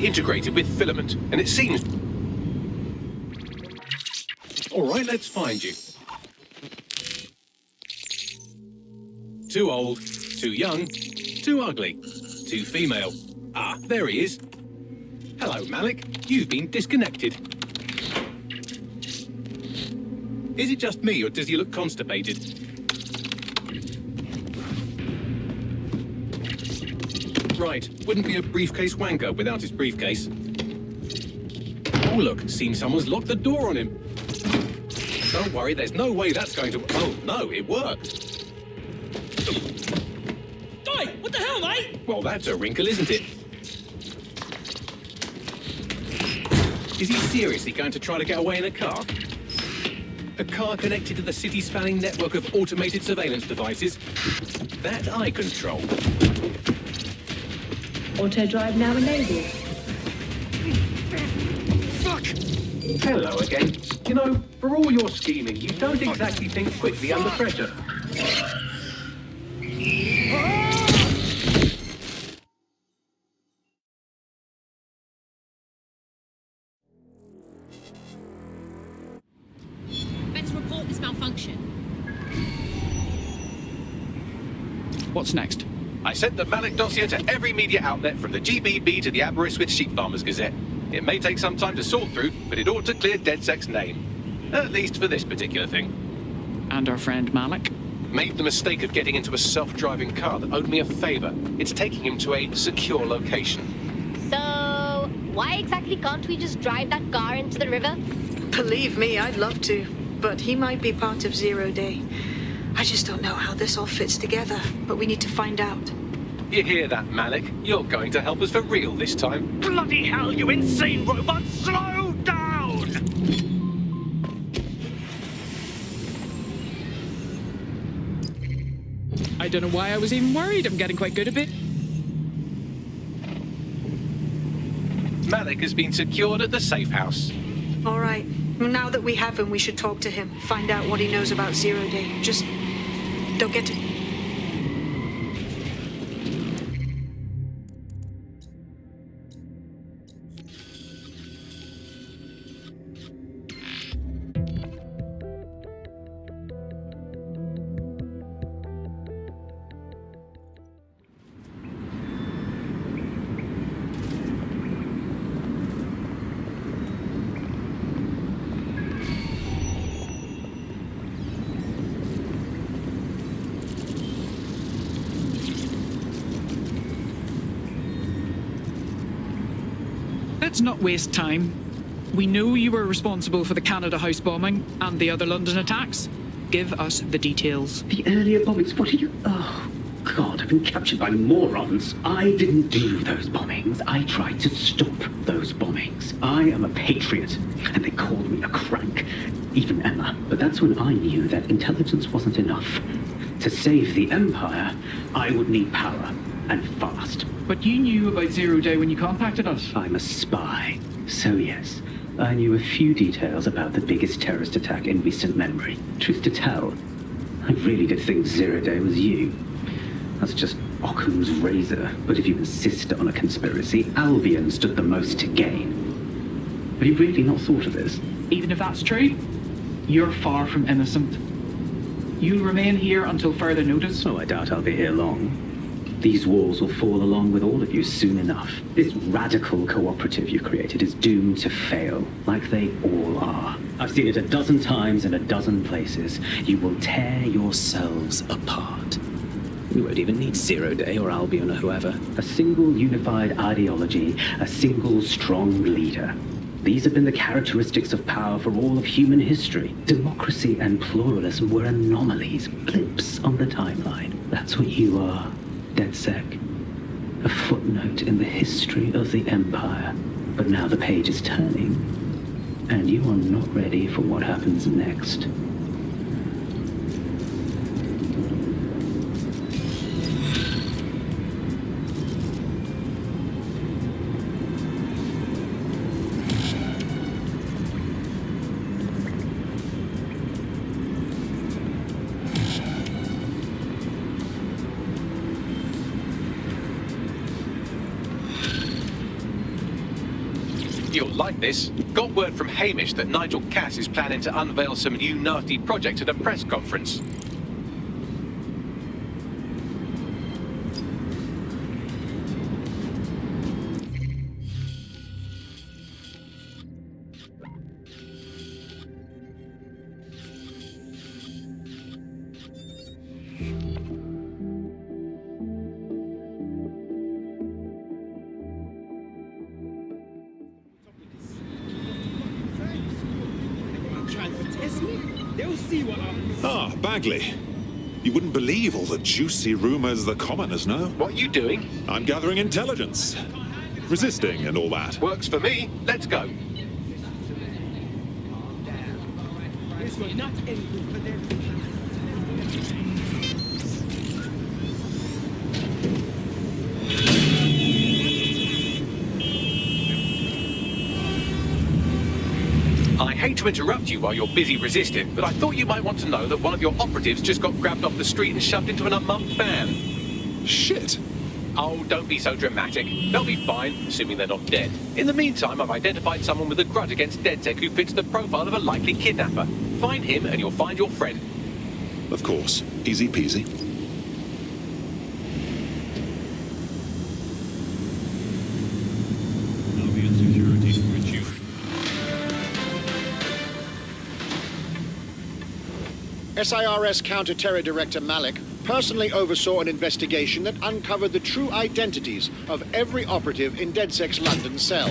Integrated with filament, and it seems... All right, let's find you. Too old, too young, too ugly, too female. Ah, there he is. Hello, Malik. You've been disconnected. Is it just me, or does he look constipated? Right, wouldn't be a briefcase wanker without his briefcase. Oh look, seems someone's locked the door on him. Don't worry, there's no way that's going to... Oh no, it worked. Oi, what the hell, mate? Well, that's a wrinkle, isn't it? Is he seriously going to try to get away in a car? A car connected to the city-spanning network of automated surveillance devices? That I control. Auto drive now enabled. Fuck! Hello again. You know, for all your scheming, you don't exactly think quickly under pressure. Better report this malfunction. What's next? I sent the Malik dossier to every media outlet from the GBB to the Aberystwyth Sheep Farmers Gazette. It may take some time to sort through, but it ought to clear DedSec's name. At least for this particular thing. And our friend Malik? Made the mistake of getting into a self-driving car that owed me a favor. It's taking him to a secure location. So, why exactly can't we just drive that car into the river? Believe me, I'd love to, but he might be part of Zero Day. I just don't know how this all fits together, but we need to find out. You hear that, Malik? You're going to help us for real this time. Bloody hell, you insane robot! Slow down! I don't know why I was even worried. I'm getting quite good at it. Malik has been secured at the safe house. All right. Now that we have him, we should talk to him. Find out what he knows about Zero Day. Just don't get to... Let's not waste time. We know you were responsible for the Canada House bombing and the other London attacks. Give us the details. The earlier bombings, what are you... Oh, God, I've been captured by morons. I didn't do those bombings. I tried to stop those bombings. I am a patriot, and they called me a crank. Even Emma. But that's when I knew that intelligence wasn't enough. To save the Empire, I would need power, and fast. But you knew about Zero Day when you contacted us. I'm a spy, so yes. I knew a few details about the biggest terrorist attack in recent memory. Truth to tell, I really did think Zero Day was you. That's just Occam's razor. But if you insist on a conspiracy, Albion stood the most to gain. Have you really not thought of this? Even if that's true, you're far from innocent. You'll remain here until further notice. Oh, I doubt I'll be here long. These walls will fall along with all of you soon enough. This radical cooperative you've created is doomed to fail, like they all are. I've seen it a dozen times in a dozen places. You will tear yourselves apart. We won't even need Zero Day or Albion or whoever. A single unified ideology, a single strong leader. These have been the characteristics of power for all of human history. Democracy and pluralism were anomalies, blips on the timeline. That's what you are, DedSec. A footnote in the history of the Empire. But now the page is turning, and you are not ready for what happens next. You'll like this. Got word from Hamish that Nigel Cass is planning to unveil some new nasty project at a press conference. Ah, Bagley. You wouldn't believe all the juicy rumors the commoners know. What are you doing? I'm gathering intelligence. Resisting and all that. Works for me. Let's go. This will not end good for them. I hate to interrupt you while you're busy resisting, but I thought you might want to know that one of your operatives just got grabbed off the street and shoved into an unmarked van. Shit. Oh, don't be so dramatic. They'll be fine, assuming they're not dead. In the meantime, I've identified someone with a grudge against DedSec who fits the profile of a likely kidnapper. Find him and you'll find your friend. Of course. Easy peasy. SIRS Counter-Terror Director Malik personally oversaw an investigation that uncovered the true identities of every operative in DedSec's London cell.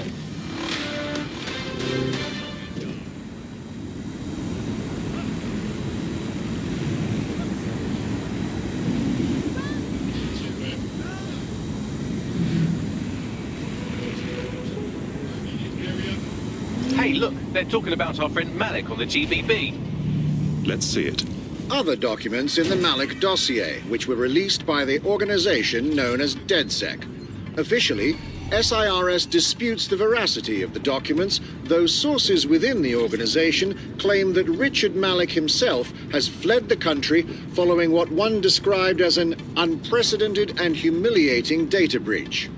Hey, look, they're talking about our friend Malik on the GBB. Let's see it. Other documents in the Malik dossier, which were released by the organization known as DedSec. Officially, SIRS disputes the veracity of the documents, though sources within the organization claim that Richard Malik himself has fled the country following what one described as an unprecedented and humiliating data breach.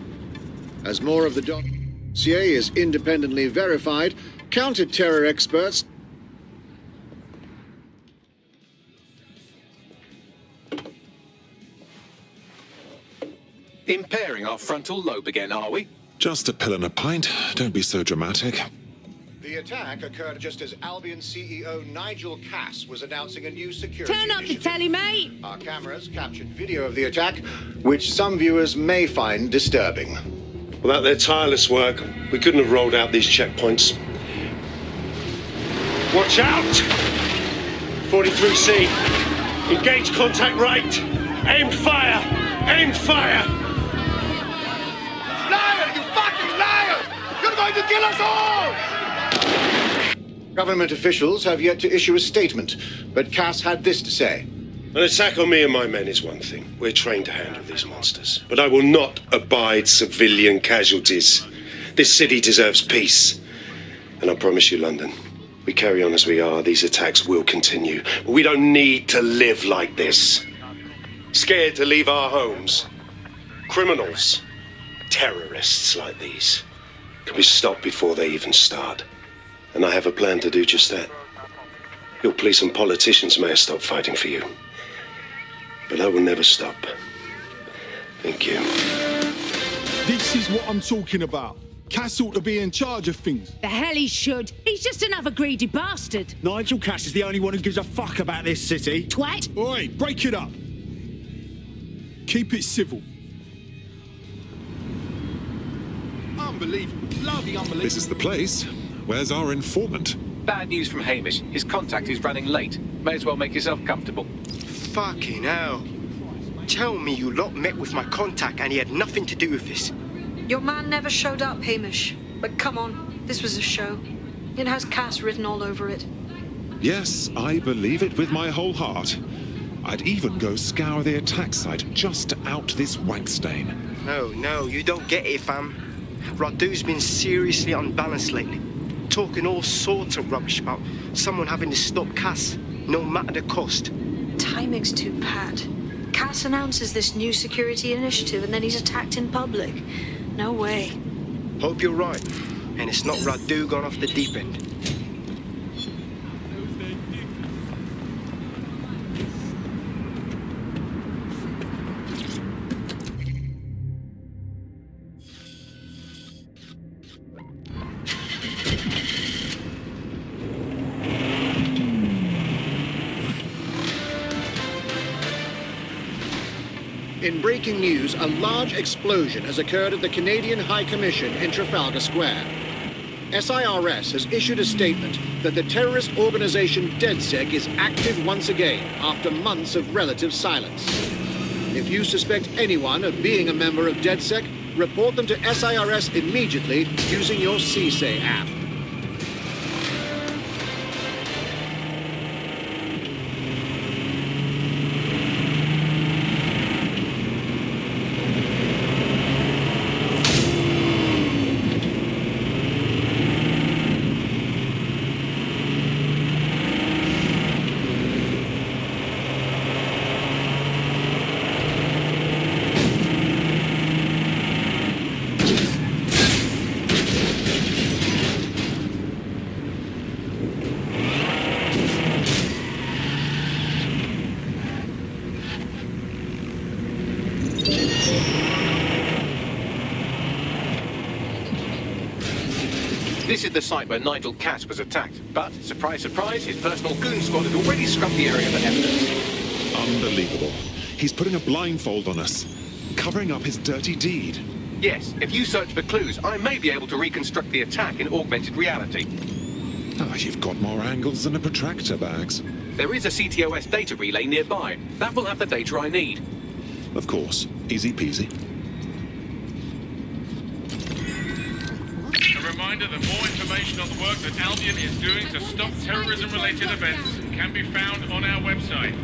As more of the dossier is independently verified, counter-terror experts Impairing our frontal lobe again, are we? Just a pill and a pint. Don't be so dramatic. The attack occurred just as Albion CEO Nigel Cass was announcing a new security Turn up the initiative. telly, mate! Our cameras captured video of the attack, which some viewers may find disturbing. Without their tireless work, we couldn't have rolled out these checkpoints. Watch out! 43C. Engage contact right. Aimed fire. Aimed fire. Liar! You fucking liar! You're going to kill us all! Government officials have yet to issue a statement, but Cass had this to say. An attack on me and my men is one thing. We're trained to handle these monsters. But I will not abide civilian casualties. This city deserves peace. And I promise you, London, we carry on as we are, these attacks will continue. But we don't need to live like this. Scared to leave our homes. Criminals, terrorists like these can be stopped before they even start. And I have a plan to do just that. Your police and politicians may have stopped fighting for you. But I will never stop. Thank you. This is what I'm talking about. Cass ought to be in charge of things. The hell he should. He's just another greedy bastard. Nigel Cass is the only one who gives a fuck about this city. Twat. Oi, break it up. Keep it civil. Unbelievable. Bloody unbelievable. This is the place. Where's our informant? Bad news from Hamish. His contact is running late. May as well make yourself comfortable. Fucking hell. Tell me you lot met with my contact and he had nothing to do with this. Your man never showed up, Hamish. But come on, this was a show. It has Cass written all over it. Yes, I believe it with my whole heart. I'd even go scour the attack site just to out this wank stain. No, you don't get it, fam. Radu's been seriously unbalanced lately. Talking all sorts of rubbish about someone having to stop Cass, no matter the cost. Timing's too pat. Cass announces this new security initiative and then he's attacked in public. No way. Hope you're right. And it's not Radu gone off the deep end. In breaking news, a large explosion has occurred at the Canadian High Commission in Trafalgar Square. SIRS has issued a statement that the terrorist organization DedSec is active once again after months of relative silence. If you suspect anyone of being a member of DedSec, report them to SIRS immediately using your CSAY app. This is the site where Nigel Cass was attacked, but, surprise, surprise, his personal goon squad had already scrubbed the area for evidence. Unbelievable. He's putting a blindfold on us, covering up his dirty deed. Yes, if you search for clues, I may be able to reconstruct the attack in augmented reality. Ah, you've got more angles than a protractor, Bags. There is a CTOS data relay nearby. That will have the data I need. Of course. Easy peasy. A reminder that more information on the work that Albion is doing to stop terrorism-related events can be found on our website.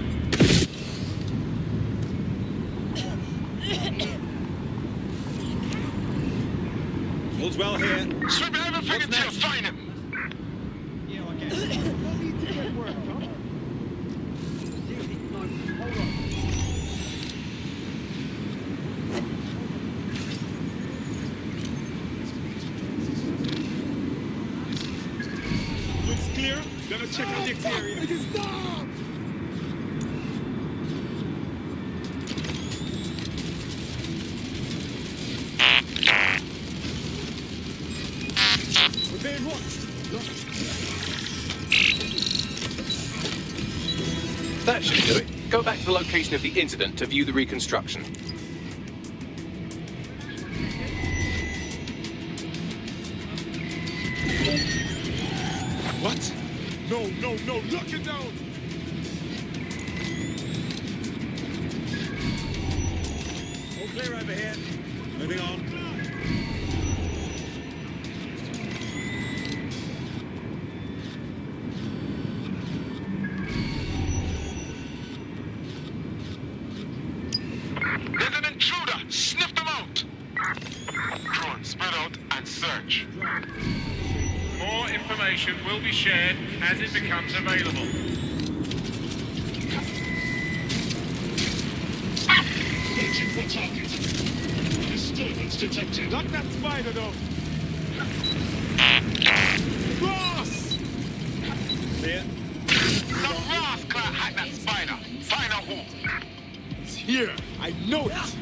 All's well here. Swim everything until you find him. Looks clear. Gonna check out the exterior. Stop! We're being watched. That should do it. Go back to the location of the incident to view the reconstruction. What? No, lock it down! All clear over here. Moving on. There's an intruder! Sniff them out! Drone, spread out and search. More information will be shared as it becomes available. Waiting for target. Disturbance detected. Lock that spider though. Boss! See it? Some rascal hacked that spider. Find out who. It's here. I know it.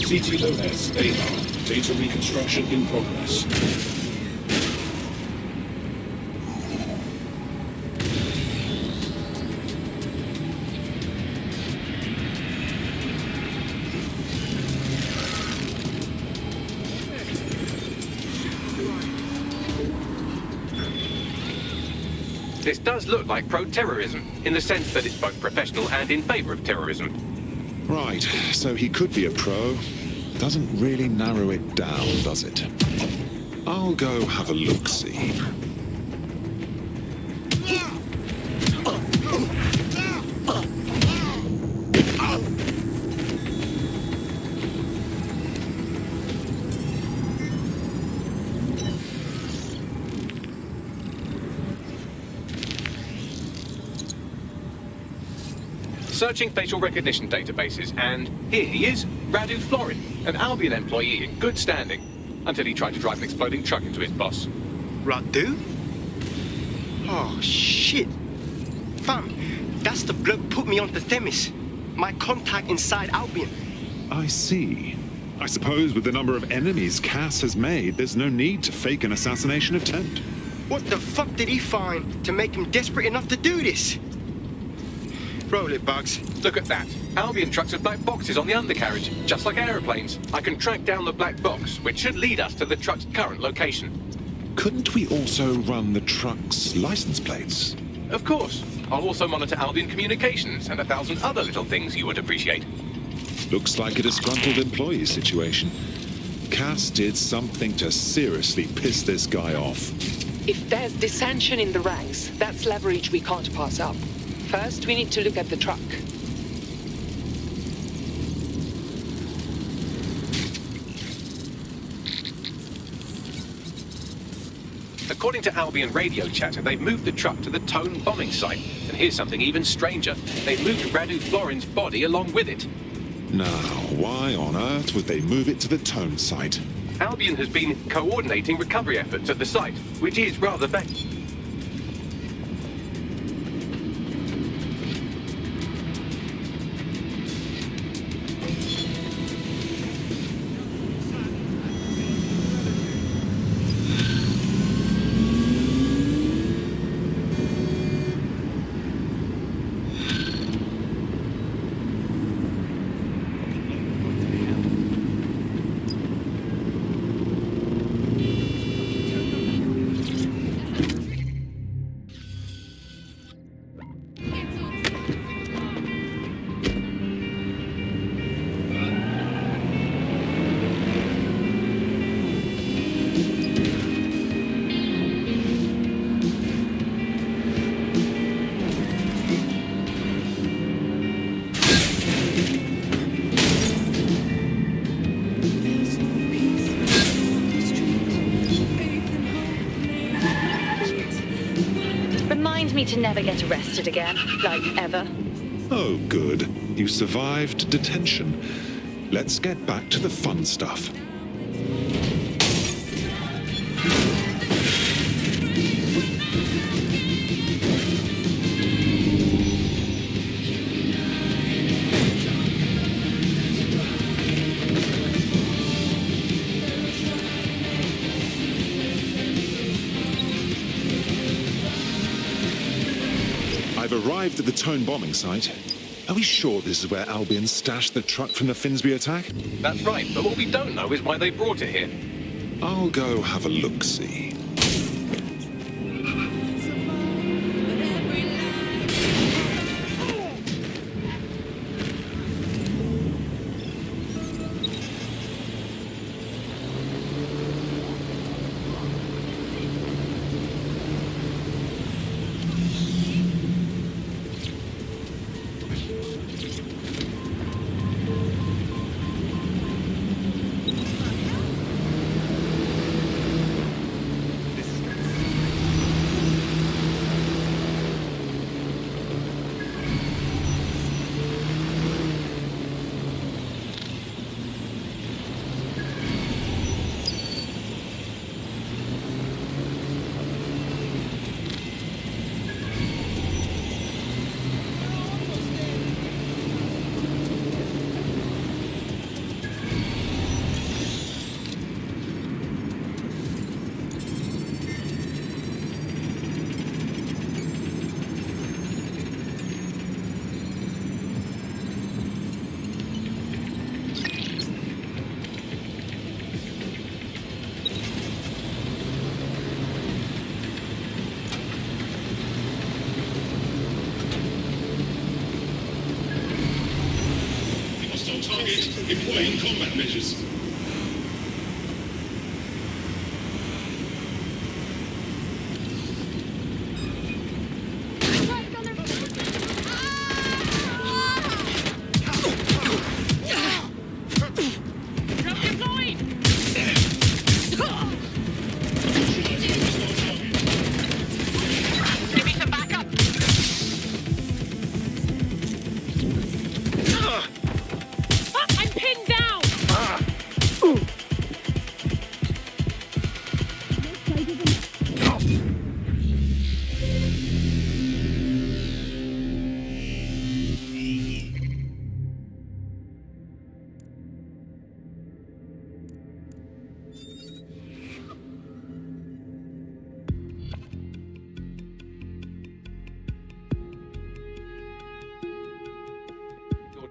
CTOS AR. Data reconstruction in progress. This does look like pro-terrorism, in the sense that it's both professional and in favor of terrorism. Right, so he could be a pro. Doesn't really narrow it down, does it? I'll go have a look-see. Searching facial recognition databases, and here he is, Radu Florin, an Albion employee in good standing, until he tried to drive an exploding truck into his boss. Radu? Oh, shit. Fam, that's the bloke put me onto Themis. My contact inside Albion. I see. I suppose with the number of enemies Cass has made, there's no need to fake an assassination attempt. What the fuck did he find to make him desperate enough to do this? Roll it, Bugs. Look at that. Albion trucks have black boxes on the undercarriage, just like aeroplanes. I can track down the black box, which should lead us to the truck's current location. Couldn't we also run the truck's license plates? Of course. I'll also monitor Albion communications and 1,000 other little things you would appreciate. Looks like a disgruntled employee situation. Cass did something to seriously piss this guy off. If there's dissension in the ranks, that's leverage we can't pass up. First, we need to look at the truck. According to Albion radio chatter, they've moved the truck to the Tone bombing site. And here's something even stranger. They've moved Radu Florin's body along with it. Now, why on earth would they move it to the Tone site? Albion has been coordinating recovery efforts at the site, which is rather vague. Remind me to never get arrested again, like ever. Oh, good. You survived detention. Let's get back to the fun stuff. I've arrived at the Tone bombing site. Are we sure this is where Albion stashed the truck from the Finsbury attack? That's right, but what we don't know is why they brought it here. I'll go have a look-see. Target, employing combat measures.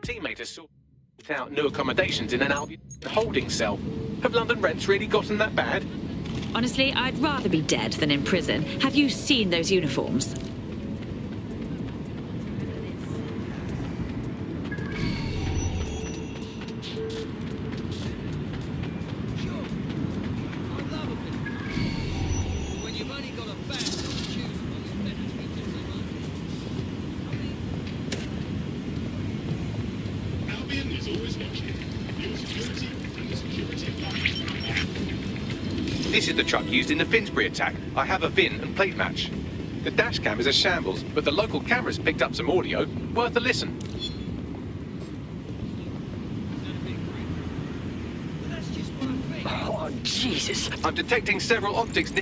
Teammate has sorted out new accommodations in an Albion holding cell. Have London rents really gotten that bad? Honestly, I'd rather be dead than in prison. Have you seen those uniforms? This is the truck used in the Finsbury attack. I have a VIN and plate match. The dash cam is a shambles, but the local cameras picked up some audio. Worth a listen. Oh, Jesus. I'm detecting several optics.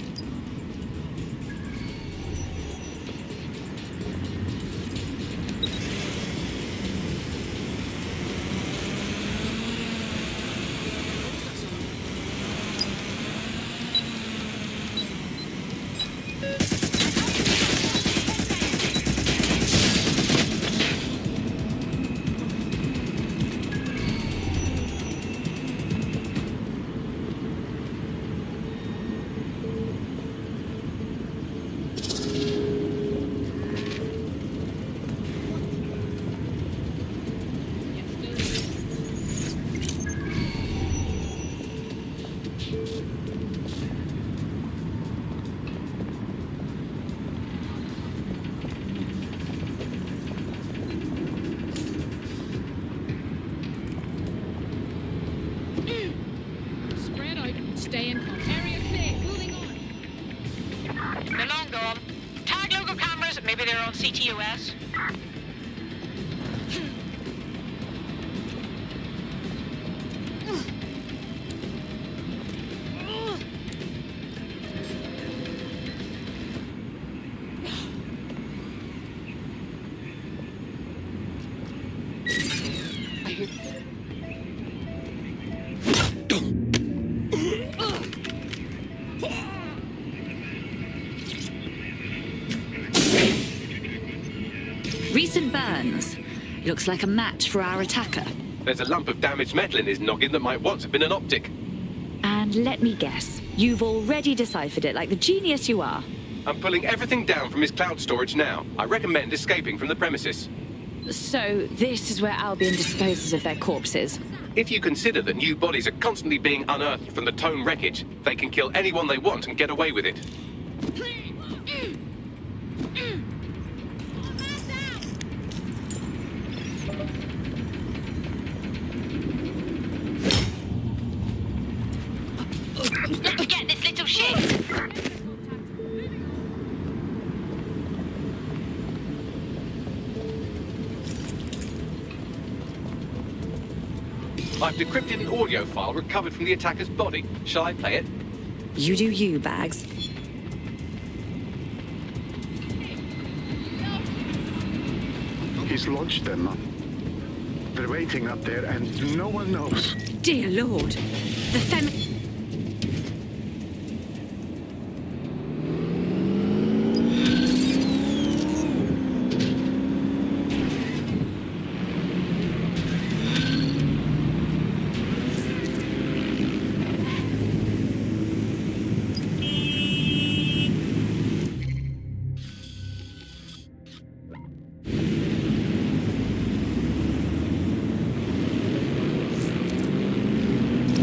Stay in. Area clear. Moving on. They're long gone. Tag local cameras. Maybe they're on CTOS. Recent burns. Looks like a match for our attacker. There's a lump of damaged metal in his noggin that might once have been an optic. And let me guess, you've already deciphered it like the genius you are. I'm pulling everything down from his cloud storage now. I recommend escaping from the premises. So, this is where Albion disposes of their corpses. If you consider that new bodies are constantly being unearthed from the Tone wreckage, they can kill anyone they want and get away with it. Forget this little shit! I've decrypted an audio file recovered from the attacker's body. Shall I play it? You do you, Bags. He's launched them. They're waiting up there and no one knows. Dear Lord. The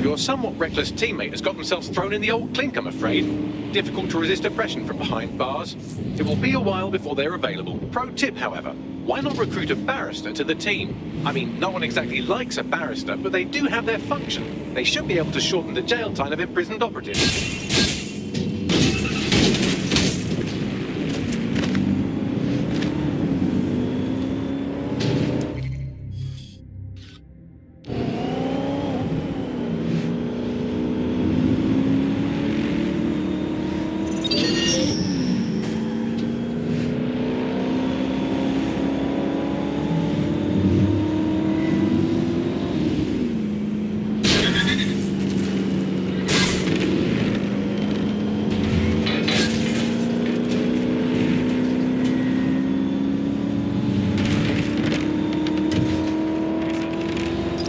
Your somewhat reckless teammate has got themselves thrown in the old clink, I'm afraid. Difficult to resist oppression from behind bars. It will be a while before they're available. Pro tip, however, why not recruit a barrister to the team? I mean, no one exactly likes a barrister, but they do have their function. They should be able to shorten the jail time of imprisoned operatives.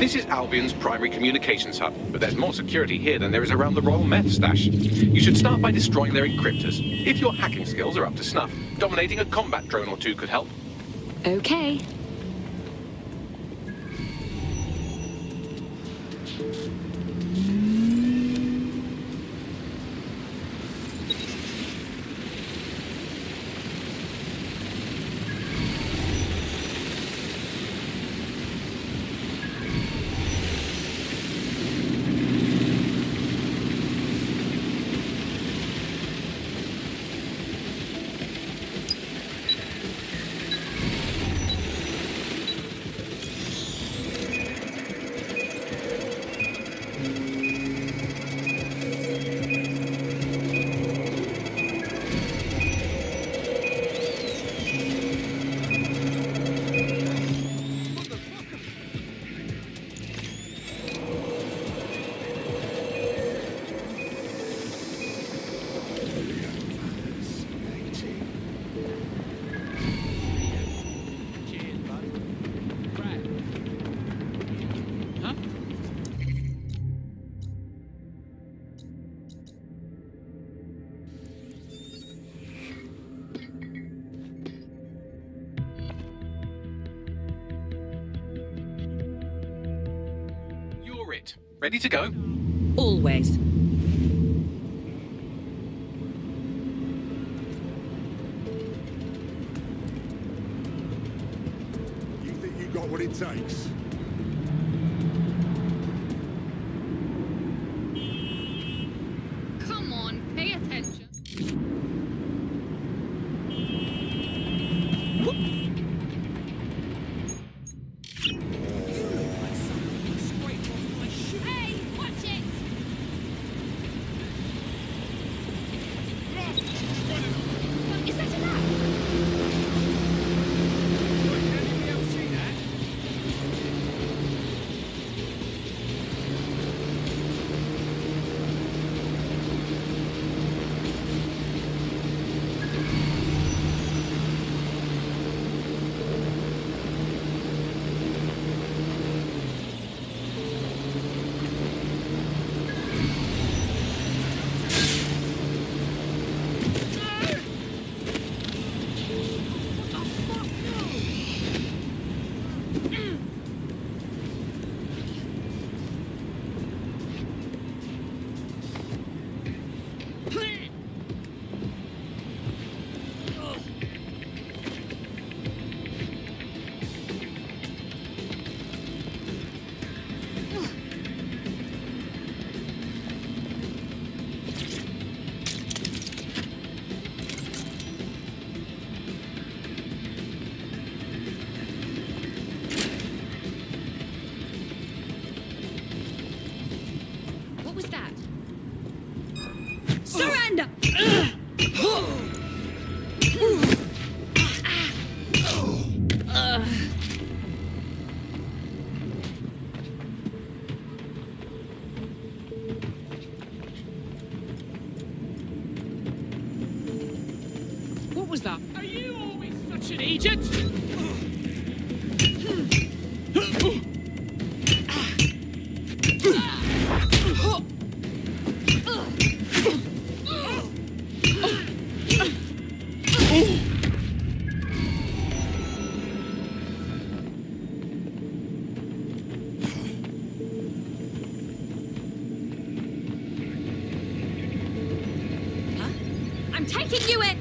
This is Albion's primary communications hub, but there's more security here than there is around the Royal Meth stash. You should start by destroying their encryptors. If your hacking skills are up to snuff, dominating a combat drone or two could help. Okay. It. Ready to go? Always. You think you got what it takes? Defender! What was that? Are you always such an agent? I'm taking you in!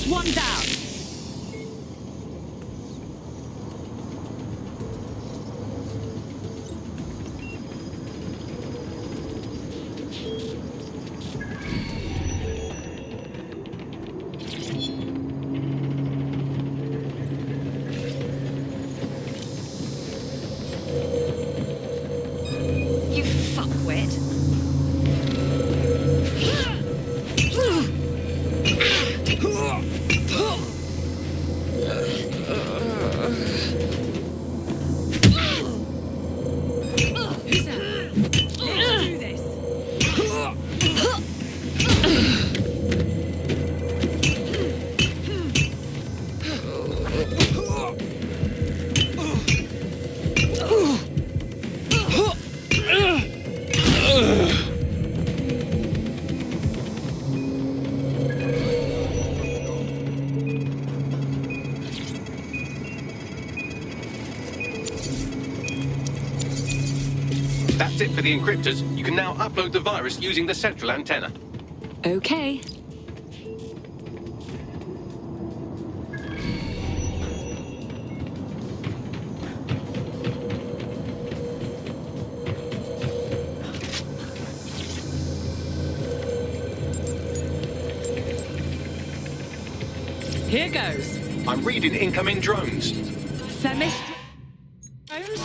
One down. You fuckwit. Who's that? Let's do this. That's it for the encryptors. You can now upload the virus using the central antenna. Okay. Here goes. I'm reading incoming drones. Feminist drones?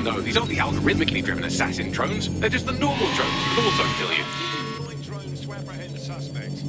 No. These aren't the algorithmically driven assassin drones. They're just the normal drones that can also kill you. Deploying drones to apprehend the suspect.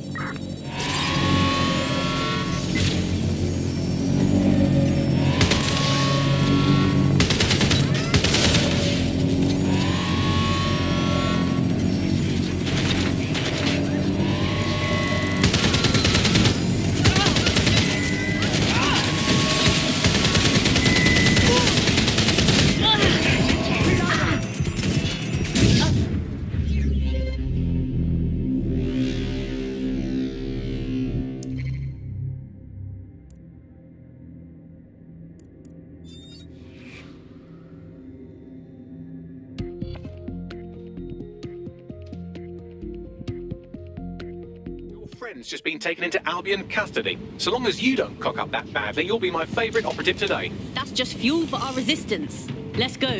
Friend's just been taken into Albion custody. So long as you don't cock up that badly, you'll be my favourite operative today. That's just fuel for our resistance. Let's go.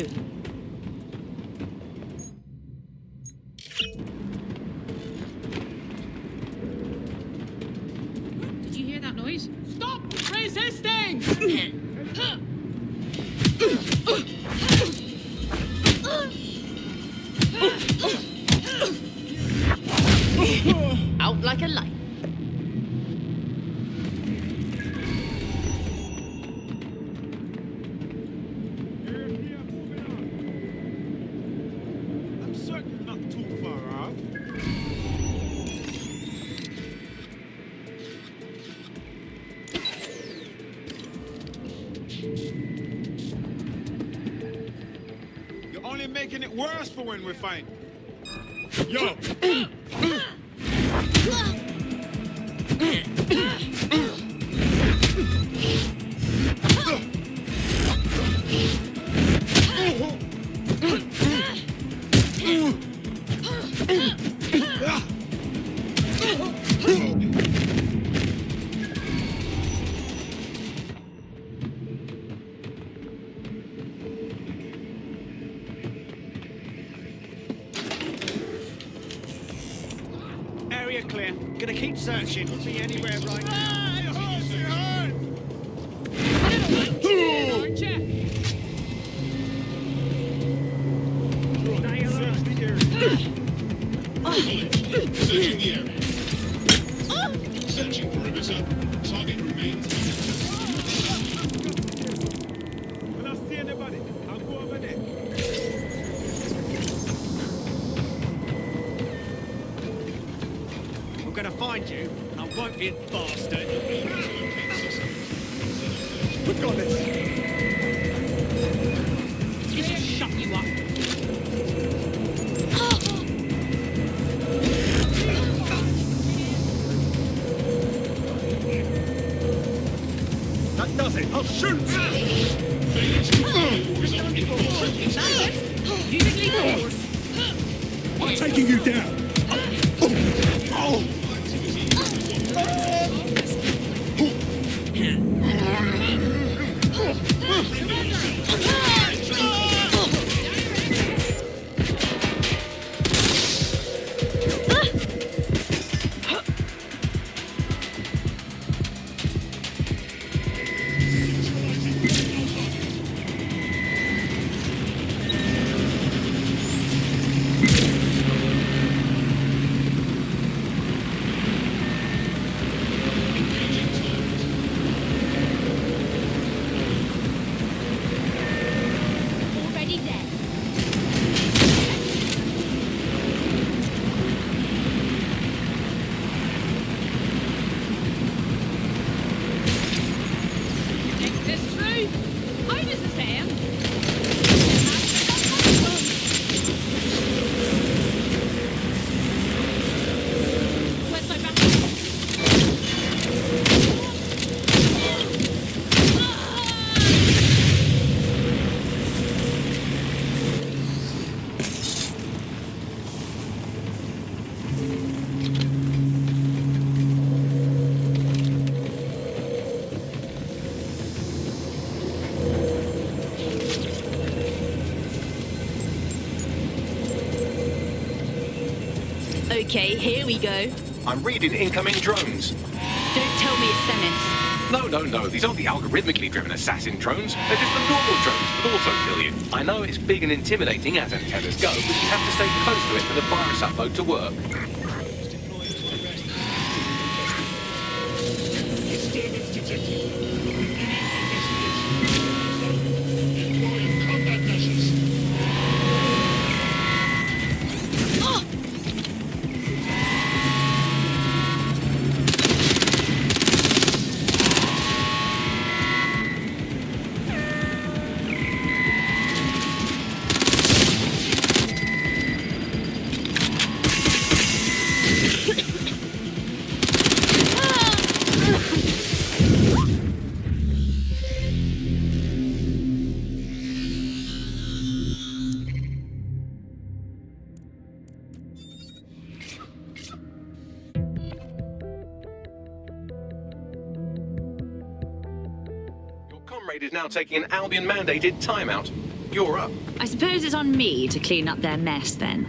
Did you hear that noise? Stop resisting! Out like a light. You're only making it worse for when we fight. Yo! Area clear. Gonna keep searching. Could be anywhere right now. Aren't you? Search the area. Searching the area. Searching perimeter. Target remains. When I see anybody, I'll go over there. I'm gonna find you. I won't be a bastard. We got this. This will shut you up. That does it. I'll shoot. Using force. I'm taking you down. Oh. Already dead. Think this through. How does this end? Where's my back? Okay, here we go. I'm reading incoming drones. Don't tell me it's Venice. No. These aren't the algorithmically driven assassin drones. They're just the normal drones, but also kill you. I know it's big and intimidating as antennas go, but you have to stay close to it for the virus upload to work. Combat measures. Comrade is now taking an Albion-mandated timeout. You're up. I suppose it's on me to clean up their mess then.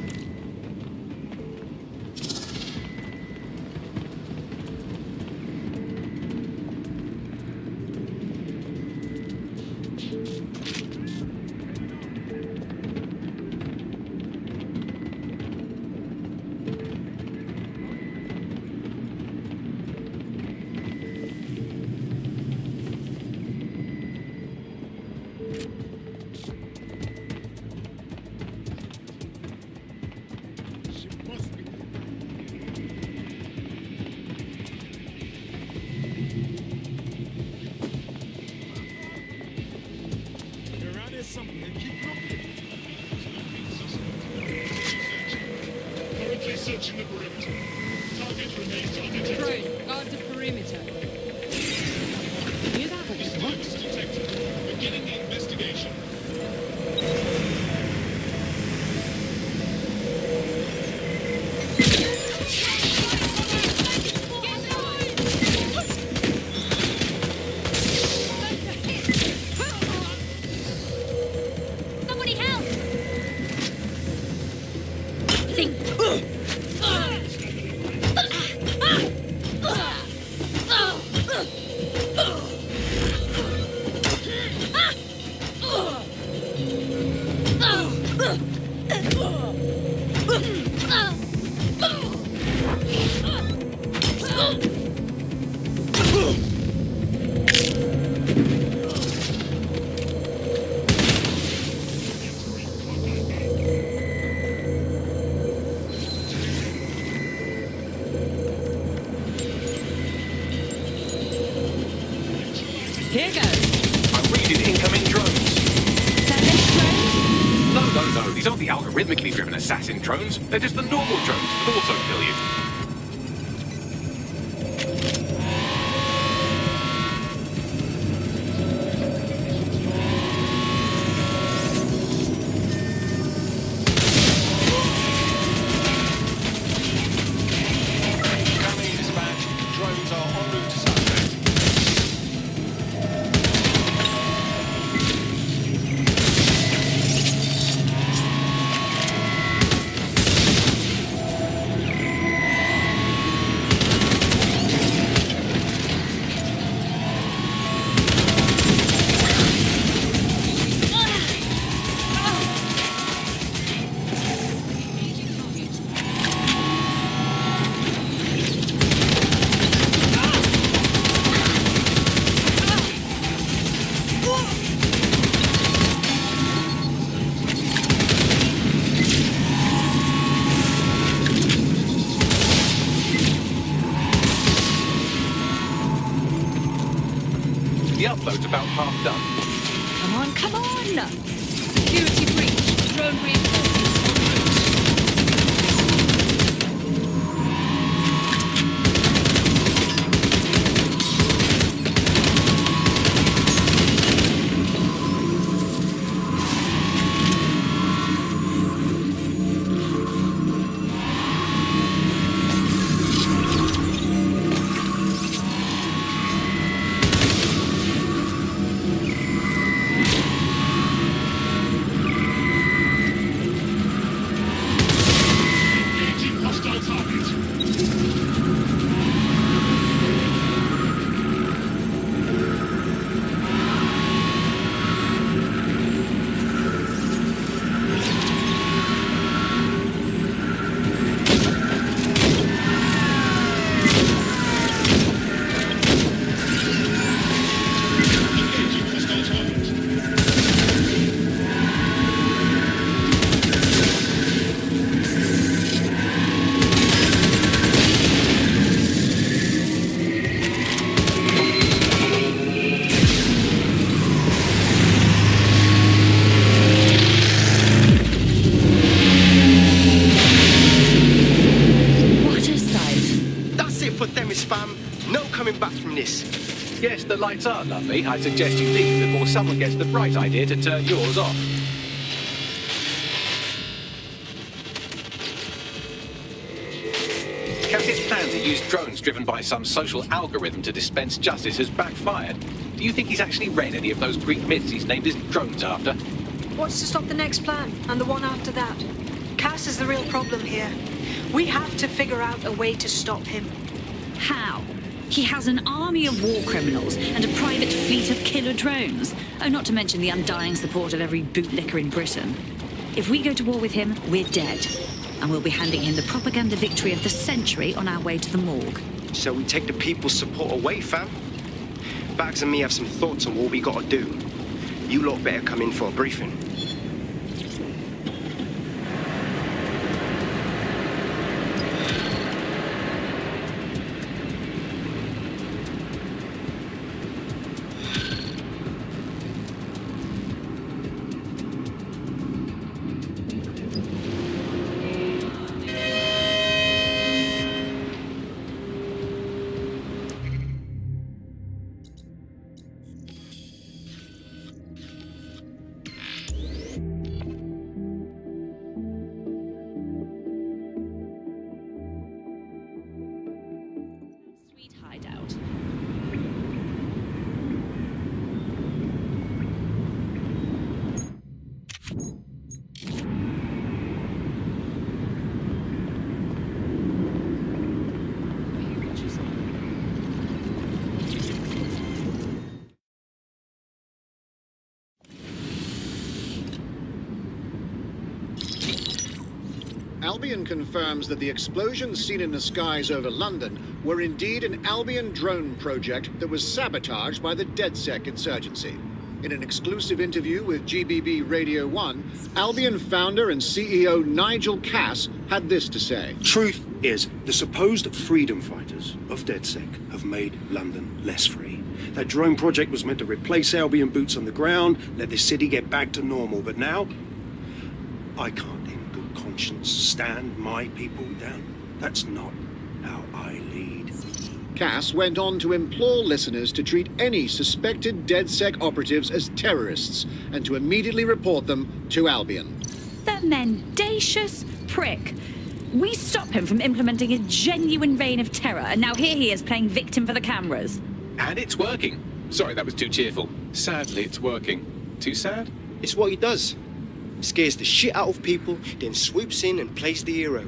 Here goes. I'm reading incoming drones. No, these aren't the algorithmically driven assassin drones. They're just the normal drones that also kill you. Incoming dispatch. Drones are en route to suspect. The upload's about half done. Come on, come on! Security breach. Drone reinforcements. Engaging hostile target. Engaging hostile target. What a sight. That's it for them, spam. No coming back from this. Yes, the lights are lovely. I suggest you leave before someone gets the bright idea to turn yours off. Captain's plan to use drones driven by some social algorithm to dispense justice has backfired. Do you think he's actually read any of those Greek myths he's named his drones after? What's to stop the next plan and the one after that? Cass is the real problem here. We have to figure out a way to stop him. How? He has an army of war criminals and a private fleet of killer drones. Oh, not to mention the undying support of every bootlicker in Britain. If we go to war with him, we're dead. And we'll be handing him the propaganda victory of the century on our way to the morgue. So we take the people's support away, fam? Bags and me have some thoughts on what we gotta do. You lot better come in for a briefing. Sweet hideout. Albion confirms that the explosions seen in the skies over London were indeed an Albion drone project that was sabotaged by the DedSec insurgency. In an exclusive interview with GBB Radio 1, Albion founder and CEO Nigel Cass had this to say. Truth is, the supposed freedom fighters of DedSec have made London less free. That drone project was meant to replace Albion boots on the ground, let the city get back to normal, but now I can't in good conscience stand my people down. That's not how I lead. Cass went on to implore listeners to treat any suspected DedSec operatives as terrorists and to immediately report them to Albion. The mendacious prick. We stop him from implementing a genuine reign of terror, and now here he is playing victim for the cameras. And it's working. Sorry, that was too cheerful. Sadly, it's working. Too sad? It's what he does. Scares the shit out of people, then swoops in and plays the hero.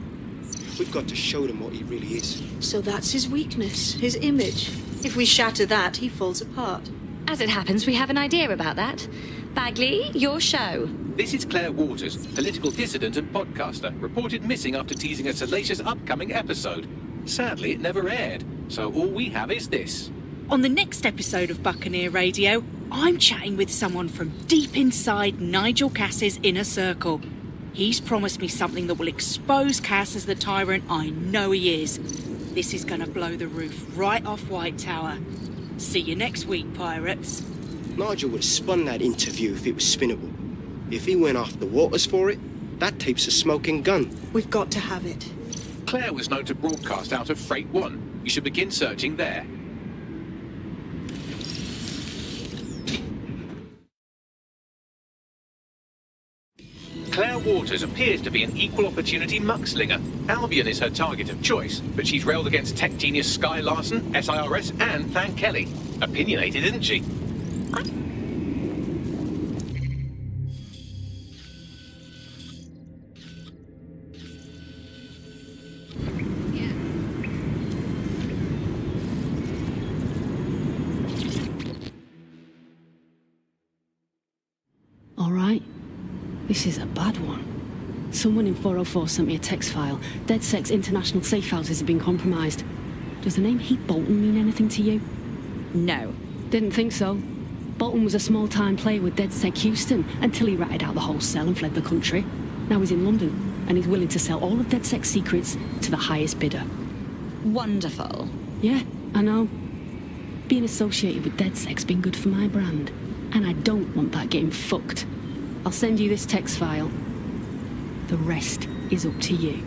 We've got to show them what he really is. So that's his weakness, his image. If we shatter that, he falls apart. As it happens, we have an idea about that. Bagley, your show. This is Claire Waters, political dissident and podcaster, reported missing after teasing a salacious upcoming episode. Sadly, it never aired, so all we have is this. On the next episode of Buccaneer Radio, I'm chatting with someone from deep inside Nigel Cass's inner circle. He's promised me something that will expose Cass as the tyrant I know he is. This is going to blow the roof right off White Tower. See you next week, pirates. Nigel would have spun that interview if it was spinnable. If he went after Waters for it, that tape's a smoking gun. We've got to have it. Claire was known to broadcast out of Freight 1. You should begin searching there. Claire Waters appears to be an equal opportunity muckslinger. Albion is her target of choice, but she's railed against tech genius Sky Larson, SIRS, and Plan Kelly. Opinionated, isn't she? All right. This is a bad one. Someone in 404 sent me a text file. DedSec's international safe houses have been compromised. Does the name Heath Bolton mean anything to you? No. Didn't think so. Bolton was a small-time player with DedSec Houston until he ratted out the whole cell and fled the country. Now he's in London, and he's willing to sell all of DedSec's secrets to the highest bidder. Wonderful. Yeah, I know. Being associated with DedSec's been good for my brand, and I don't want that getting fucked. I'll send you this text file. The rest is up to you.